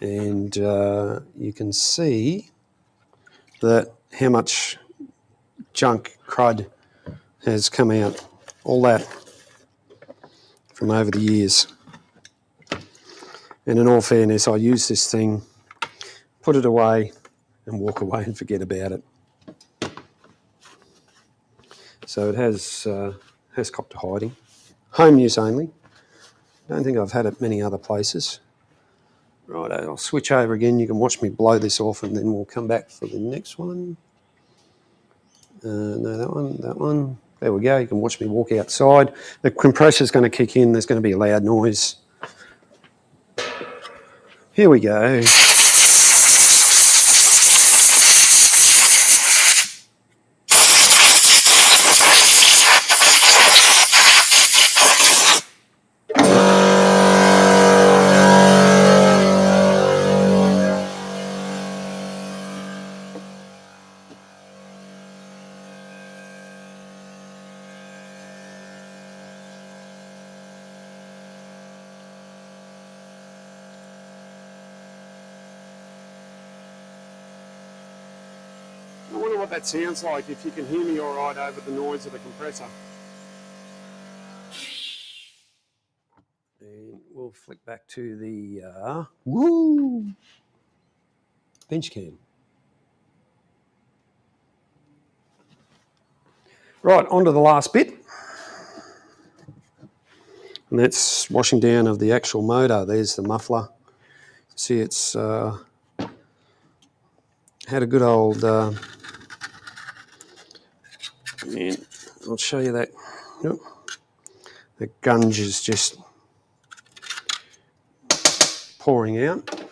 And you can see that how much junk crud has come out. All that from over the years. And in all fairness, I use this thing, put it away, and walk away and forget about it. So it has copped to hiding. Home use only. Don't think I've had it many other places. Right, I'll switch over again. You can watch me blow this off, and then we'll come back for the next one. No, that one. There we go. You can watch me walk outside. The compressor's going to kick in. There's going to be a loud noise. Here we go. I wonder what that sounds like, if you can hear me all right over the noise of the compressor. And we'll flick back to the bench cam. Right, on to the last bit. And that's washing down of the actual motor. There's the muffler. See, it's had a good old... and I'll show you that. Yep. The gunge is just pouring out,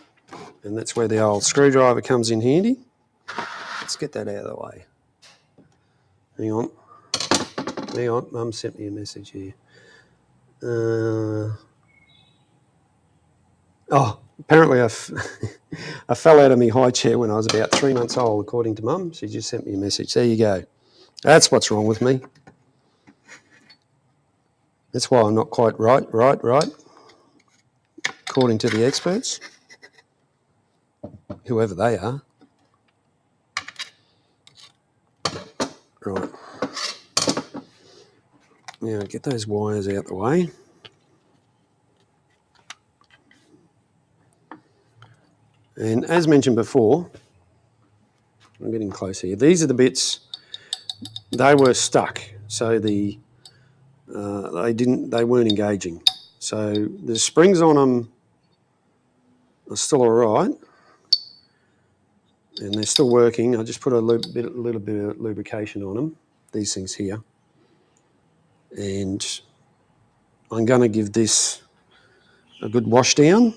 and that's where the old screwdriver comes in handy. Let's get that out of the way. Hang on. Mum sent me a message here. Apparently I fell out of my high chair when I was about 3 months old, according to Mum. She just sent me a message. There you go. That's what's wrong with me. That's why I'm not quite right, according to the experts, whoever they are. Right. Now get those wires out the way. And as mentioned before, I'm getting close here. These are the bits, they were stuck, so they weren't engaging. So the springs on them are still all right, and they're still working. I just put a little bit of lubrication on them, these things here, and I'm going to give this a good wash down,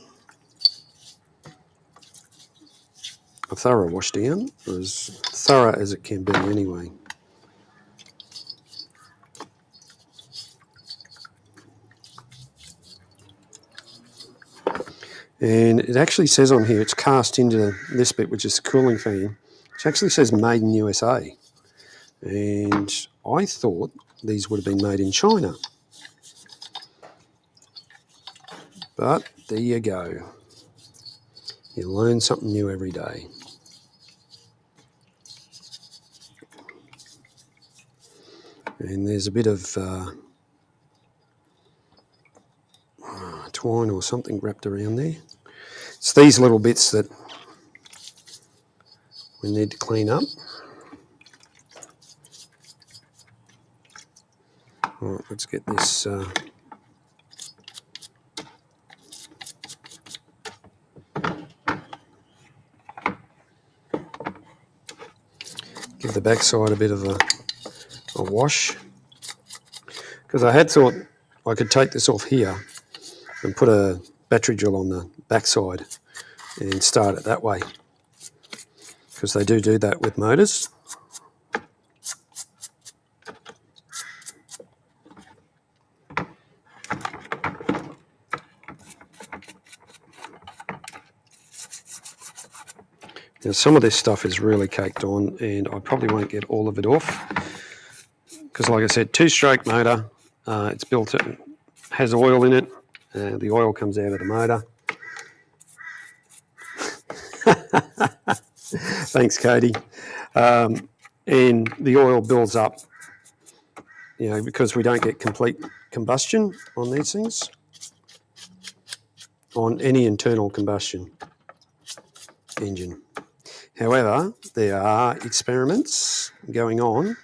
a thorough wash down, as thorough as it can be anyway. And it actually says on here, it's cast into this bit, which is the cooling fan. It actually says made in USA. And I thought these would have been made in China. But there you go. You learn something new every day. And there's a bit of twine or something wrapped around there. It's these little bits that we need to clean up. All right, let's get this give the backside a bit of a wash, because I had thought I could take this off here and put a battery drill on the backside and start it that way, because they do that with motors. Now, some of this stuff is really caked on, and I probably won't get all of it off, because like I said, two-stroke motor, it's built, it has oil in it, the oil comes out of the motor. Thanks, Katie. And the oil builds up, because we don't get complete combustion on these things, on any internal combustion engine. However, there are experiments going on.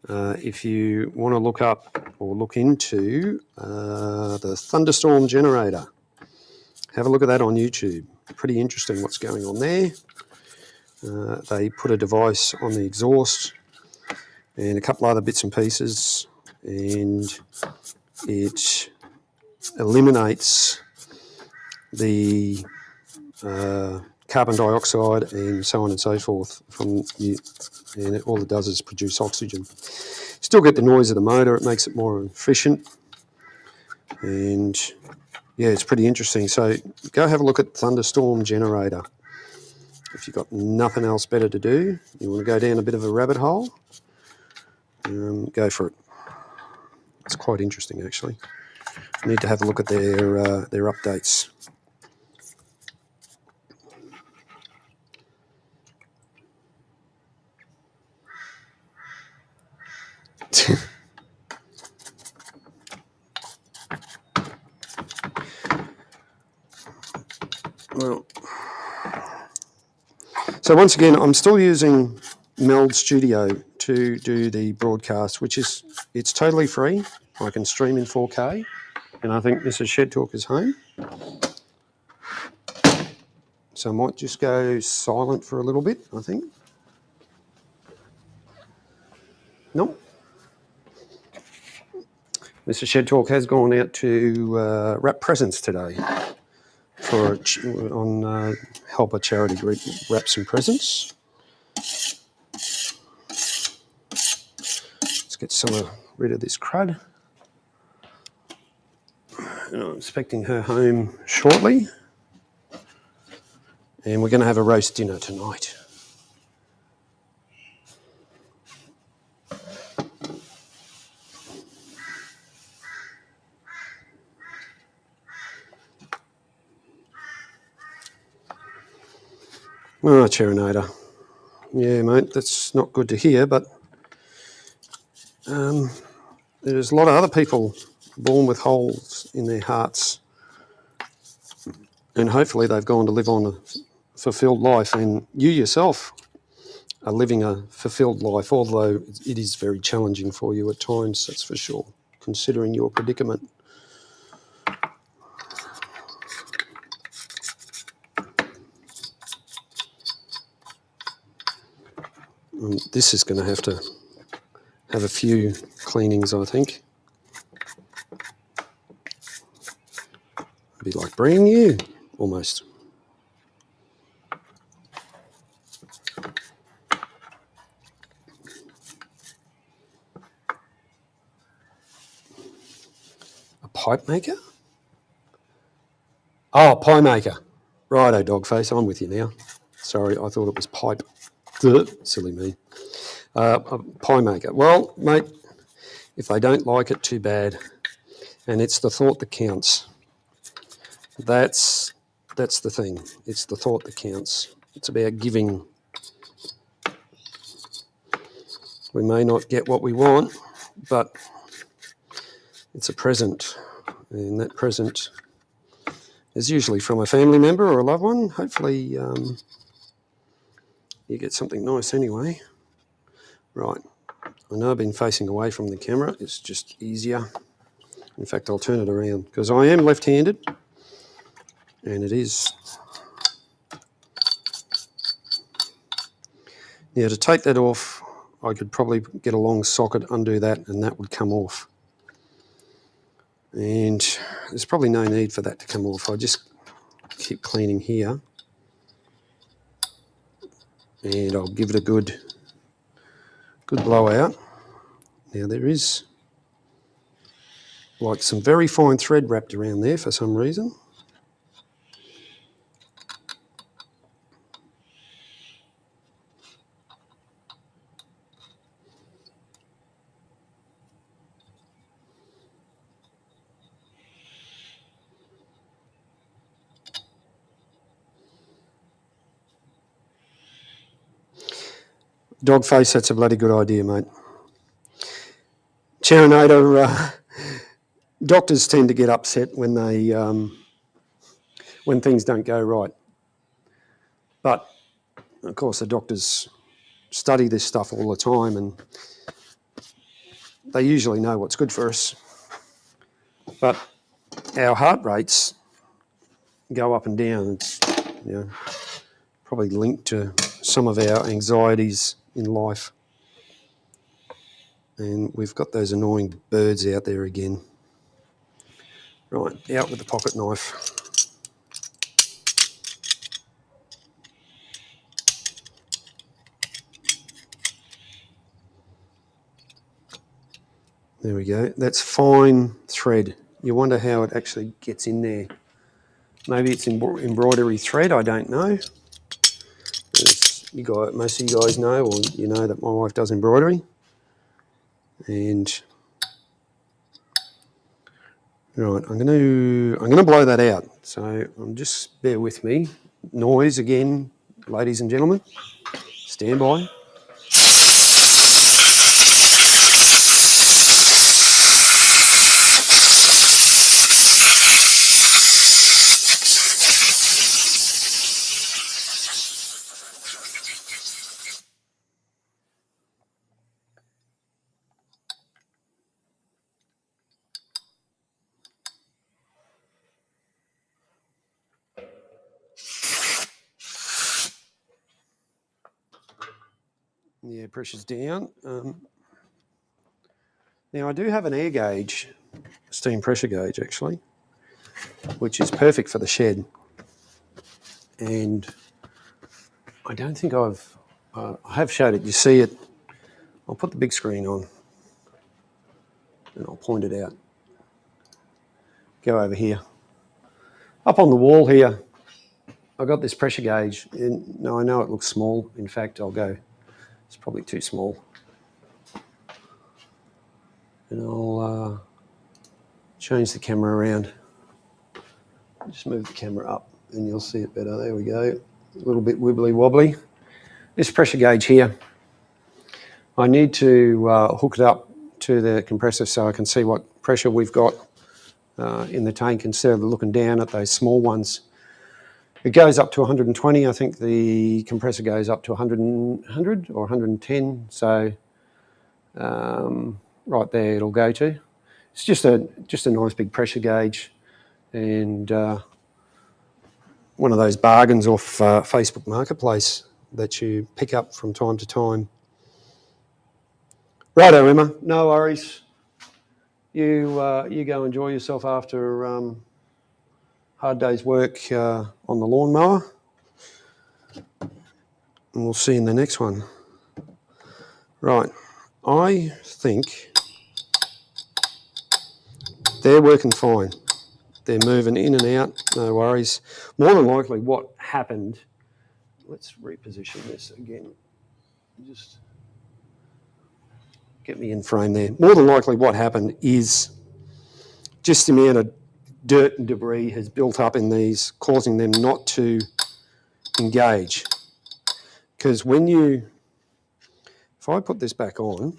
If you want to look up or look into the thunderstorm generator, have a look at that on YouTube. Pretty interesting what's going on there. They put a device on the exhaust and a couple other bits and pieces, and it eliminates the carbon dioxide and so on and so forth from you, and all it does is produce oxygen. Still get the noise of the motor, it makes it more efficient, and yeah, it's pretty interesting. So go have a look at thunderstorm generator. If you've got nothing else better to do, you want to go down a bit of a rabbit hole, go for it. It's quite interesting, actually. I need to have a look at their updates. Well, so once again, I'm still using Meld Studio to do the broadcast, it's totally free. I can stream in 4K, and I think Mrs. Shed Talk is home. So I might just go silent for a little bit, I think. Nope. Mr. Shed Talk has gone out to wrap presents today for help a charity group wrap some presents. Let's get rid of this crud. And I'm expecting her home shortly, and we're going to have a roast dinner tonight. Oh, Cherinator. Yeah, mate, that's not good to hear, but there's a lot of other people born with holes in their hearts, and hopefully they've gone to live on a fulfilled life, and you yourself are living a fulfilled life, although it is very challenging for you at times, that's for sure, considering your predicament. This is going to have a few cleanings, I think. Be like brand new, almost. A pipe maker? Oh, pie maker. Righto, Dogface, I'm with you now. Sorry, I thought it was pipe. Silly me. A pie maker. Well, mate, if they don't like it, too bad. And it's the thought that counts. That's the thing. It's the thought that counts. It's about giving. We may not get what we want, but it's a present. And that present is usually from a family member or a loved one. Hopefully you get something nice anyway. Right, I know I've been facing away from the camera, it's just easier. In fact, I'll turn it around because I am left-handed and it is. Now to take that off, I could probably get a long socket, undo that, and that would come off. And there's probably no need for that to come off. I just keep cleaning here and I'll give it a good blowout. Now there is like some very fine thread wrapped around there for some reason. Dog face, that's a bloody good idea, mate. Charinator, doctors tend to get upset when they when things don't go right. But of course the doctors study this stuff all the time and they usually know what's good for us. But our heart rates go up and down. It's, you know, probably linked to some of our anxieties in life. And we've got those annoying birds out there again. Right, out with the pocket knife. There we go. That's fine thread. You wonder how it actually gets in there. Maybe it's embroidery thread, I don't know. As you guys, most of you guys know, or you know that my wife does embroidery. And right, I'm gonna blow that out. So just bear with me. Noise again, ladies and gentlemen. Stand by. Yeah, pressure's down. Now I do have an air gauge, steam pressure gauge actually, which is perfect for the shed. And I don't think I have showed it. You see it. I'll put the big screen on and I'll point it out. Go over here. Up on the wall here, I've got this pressure gauge. And now I know it looks small. In fact, I'll go, it's probably too small. And I'll change the camera around. Just move the camera up and you'll see it better. There we go. A little bit wibbly wobbly. This pressure gauge here, I need to hook it up to the compressor so I can see what pressure we've got in the tank instead of looking down at those small ones. It goes up to 120. I think the compressor goes up to 100 or 110. So right there it'll go to. It's just a nice big pressure gauge, and one of those bargains off Facebook Marketplace that you pick up from time to time. Righto, Emma. No worries. You go enjoy yourself after hard day's work on the lawnmower, and we'll see you in the next one. Right, I think they're working fine. They're moving in and out, no worries. More than likely what happened, let's reposition this again. Just get me in frame there. More than likely what happened is just the amount of dirt and debris has built up in these, causing them not to engage. Because when you, if I put this back on,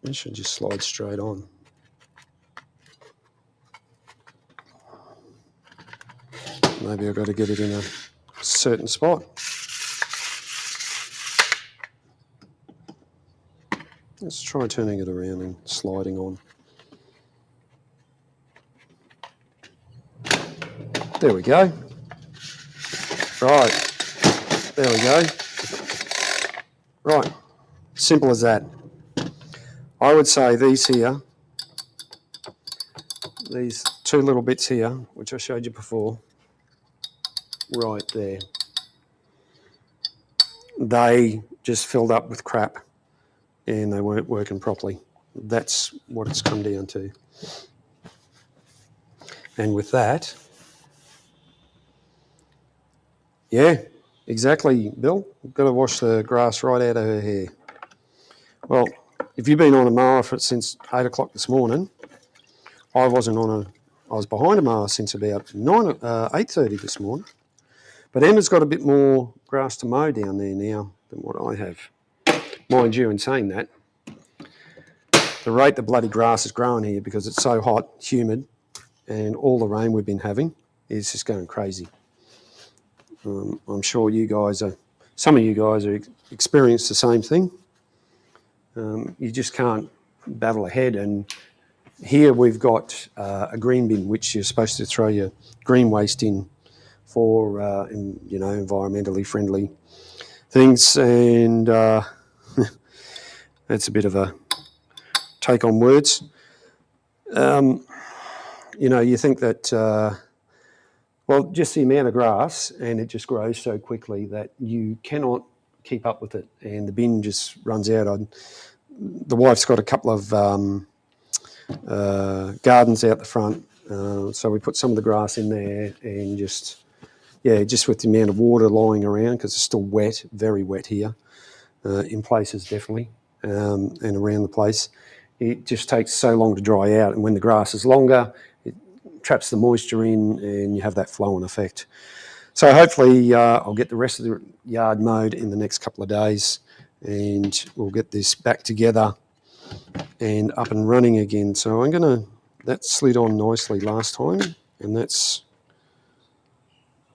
It should just slide straight on. Maybe I've got to get it in a certain spot. Let's try turning it around and sliding on. There we go. Right. There we go. Right. Simple as that. I would say these here, these two little bits here, which I showed you before, right there, they just filled up with crap and they weren't working properly. That's what it's come down to. And with that, yeah, exactly, Bill. Got to wash the grass right out of her hair. Well, if you've been on a mower since 8 o'clock this morning, I was behind a mower since about 8:30 this morning. But Emma's got a bit more grass to mow down there now than what I have. Mind you, in saying that, the rate the bloody grass is growing here because it's so hot, humid, and all the rain we've been having is just going crazy. I'm sure some of you guys are experienced the same thing. You just can't battle ahead. And here we've got a green bin, which you're supposed to throw your green waste in for, environmentally friendly things. And that's a bit of a take on words. You think that, just the amount of grass, and it just grows so quickly that you cannot keep up with it, and the bin just runs out. The wife's got a couple of gardens out the front, so we put some of the grass in there, and just with the amount of water lying around, because it's still wet, very wet here, in places definitely, and around the place. It just takes so long to dry out, and when the grass is longer, it traps the moisture in, and you have that flow-on effect. So hopefully I'll get the rest of the yard mowed in the next couple of days, and we'll get this back together and up and running again. So that slid on nicely last time, and that's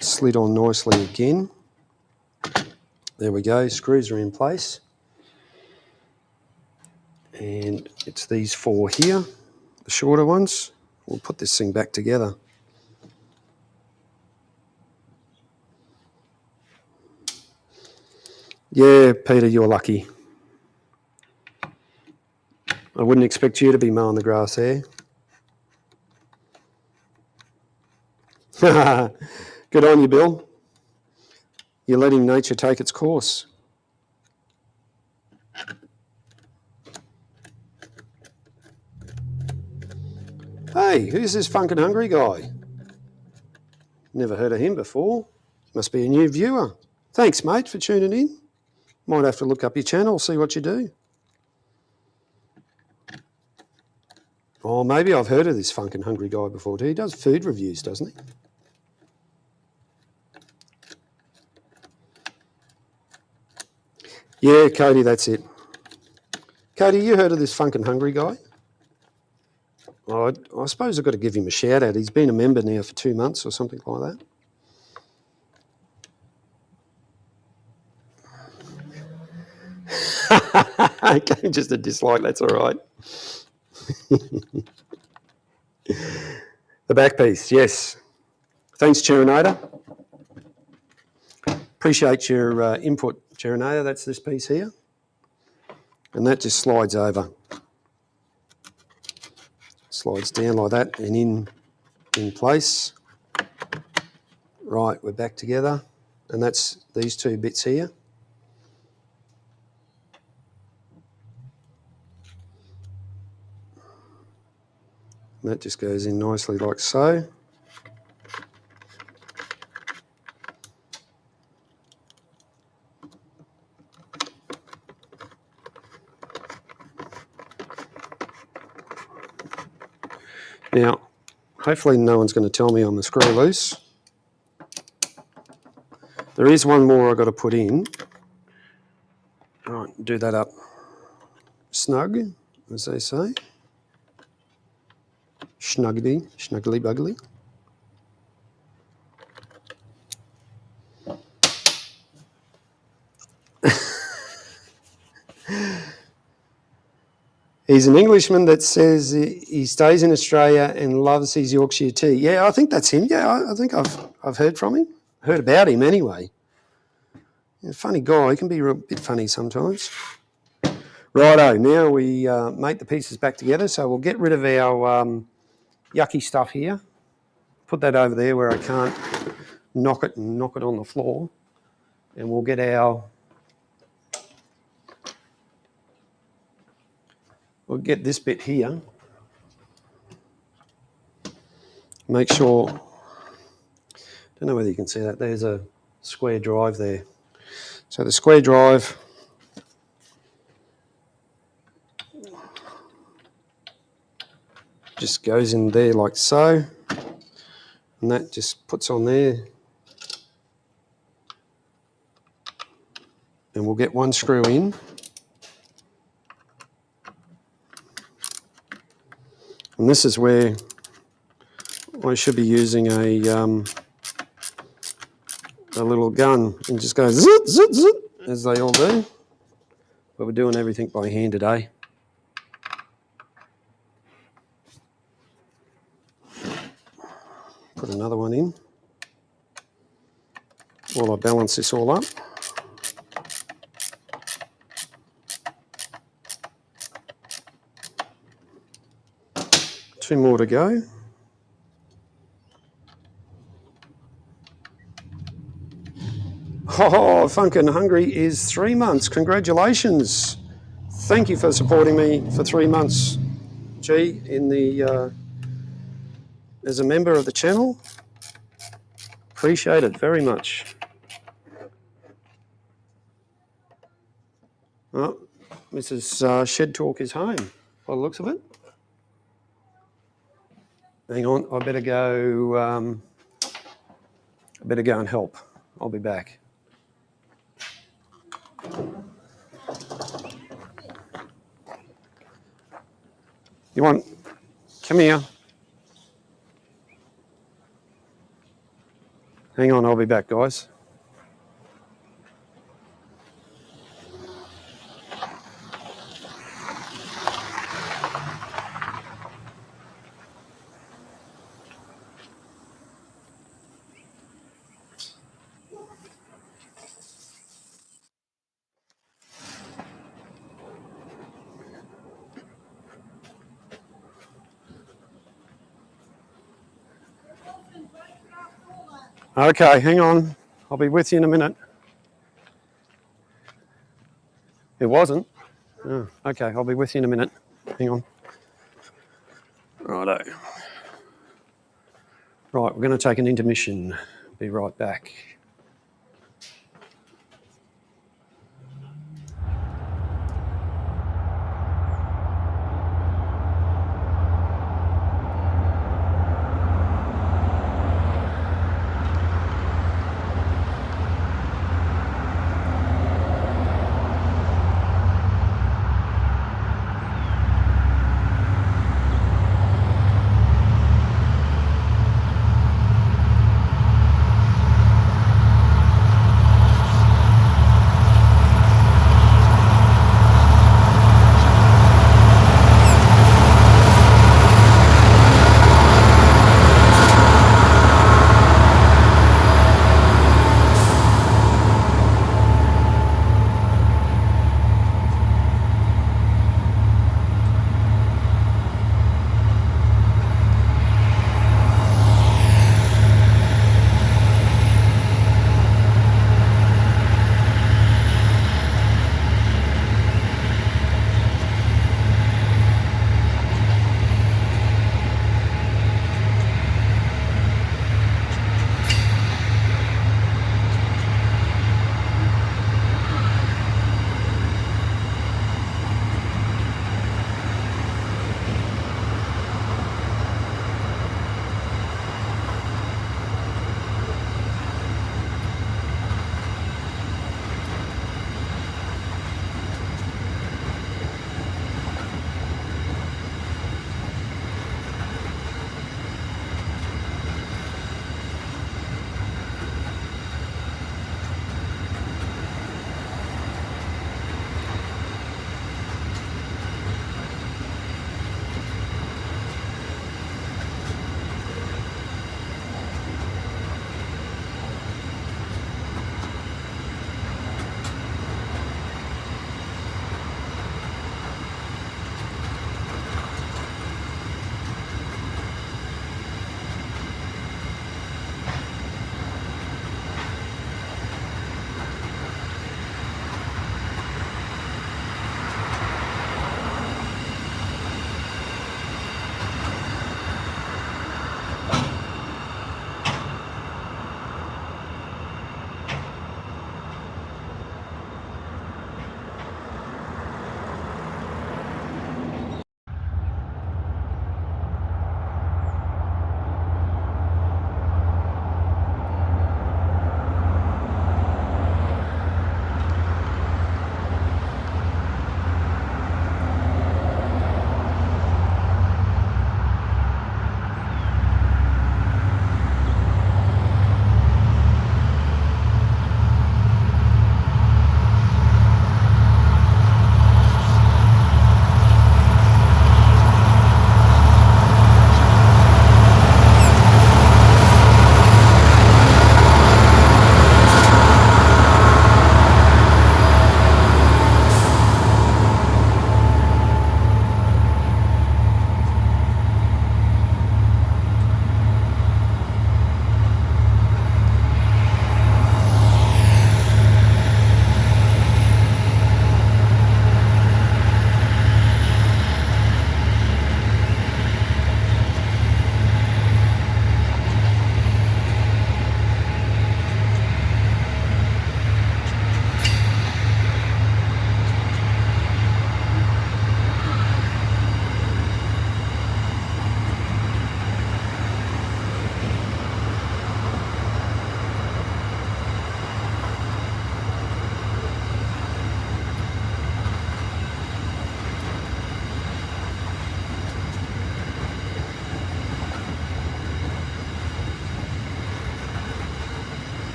slid on nicely again. There we go, screws are in place. And it's these four here, the shorter ones. We'll put this thing back together. Yeah, Peter, you're lucky. I wouldn't expect you to be mowing the grass there. Good on you, Bill. You're letting nature take its course. Hey, who's this funkin' hungry guy? Never heard of him before. Must be a new viewer. Thanks, mate, for tuning in. Might have to look up your channel, see what you do. Oh, maybe I've heard of this funkin' hungry guy before too. He does food reviews, doesn't he? Yeah, Cody, that's it. Cody, you heard of this funkin' hungry guy? Oh, I suppose I've got to give him a shout out. He's been a member now for 2 months or something like that. Okay, just a dislike, that's all right. The back piece, yes. Thanks, Cherinator. Appreciate your input, Cherinator. That's this piece here. And that just slides over. Slides down like that and in place. Right, we're back together. And that's these two bits here. And that just goes in nicely like so. Now, hopefully no one's going to tell me I'm a screw loose. There is one more I've got to put in. All right, do that up snug, and as they say. Snuggly buggly. He's an Englishman that says he stays in Australia and loves his Yorkshire tea. Yeah, I think that's him. Yeah, I think I've heard from him. Heard about him anyway. Funny guy. He can be a bit funny sometimes. Righto, now we make the pieces back together. So we'll get rid of our yucky stuff here. Put that over there where I can't knock it on the floor. And we'll get we'll get this bit here. Make sure, don't know whether you can see that, there's a square drive there. So the square drive just goes in there like so, and that just puts on there. And we'll get one screw in. And this is where I should be using a little gun and just go zit, zit, zit, as they all do. But we're doing everything by hand today. Put another one in while I balance this all up. Two more to go. Oh, Funk and Hungry is 3 months. Congratulations. Thank you for supporting me for 3 months, G, in the as a member of the channel. Appreciate it very much. Oh, Mrs. Shed Talk is home by the looks of it. Hang on, I better go and help. I'll be back. You want, come here. Hang on, I'll be back, guys. Okay, hang on. I'll be with you in a minute. It wasn't? Oh, okay, I'll be with you in a minute. Hang on. Righto. Right, we're going to take an intermission. Be right back.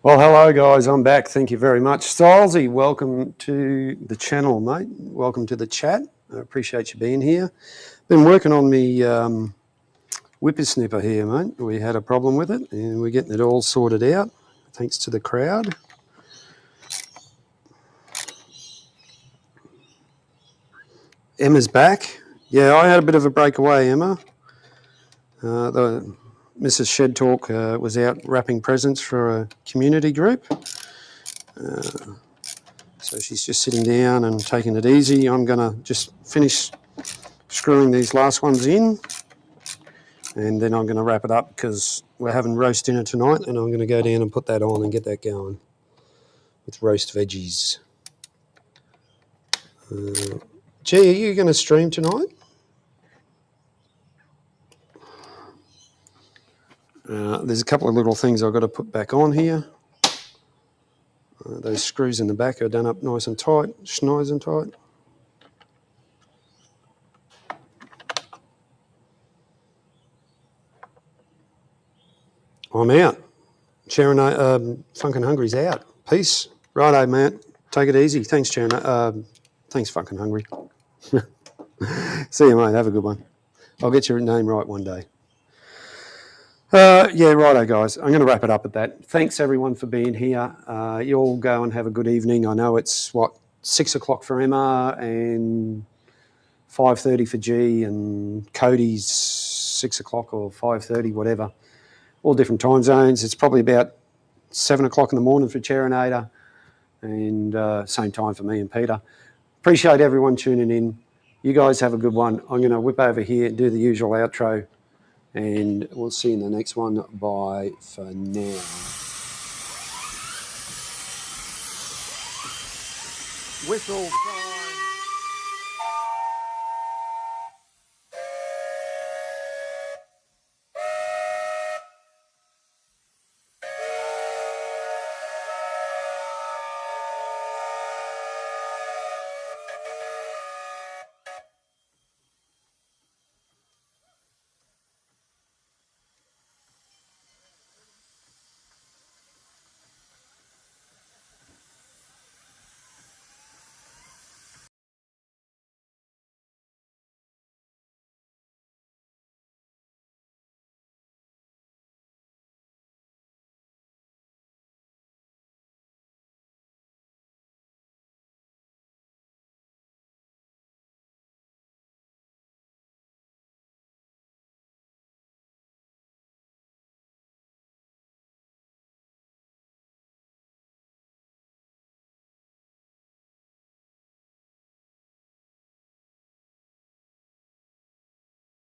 Well, hello guys, I'm back. Thank you very much. Stylesy, welcome to the channel, mate. Welcome to the chat. I appreciate you being here. Been working on me whippersnipper here, mate. We had a problem with it and we're getting it all sorted out, thanks to the crowd. Emma's back. Yeah, I had a bit of a breakaway, Emma. The Mrs. Shed Talk was out wrapping presents for a community group. So she's just sitting down and taking it easy. I'm going to just finish screwing these last ones in, and then I'm going to wrap it up because we're having roast dinner tonight, and I'm going to go down and put that on and get that going with roast veggies. Gee, are you going to stream tonight? There's a couple of little things I've got to put back on here. Those screws in the back are done up nice and tight, nice and tight. I'm out. Sharon, Funkin' Hungry's out. Peace. Righto, man. Take it easy. Thanks, Sharon. Thanks, Funkin' Hungry. See you, mate. Have a good one. I'll get your name right one day. Yeah, righto, guys. I'm going to wrap it up at that. Thanks, everyone, for being here. You all go and have a good evening. I know it's, 6 o'clock for Emma and 5:30 for G, and Cody's 6 o'clock or 5:30, whatever. All different time zones. It's probably about 7 o'clock in the morning for Cherinator, and same time for me and Peter. Appreciate everyone tuning in. You guys have a good one. I'm going to whip over here and do the usual outro, and we'll see you in the next one. Bye for now. Whistle.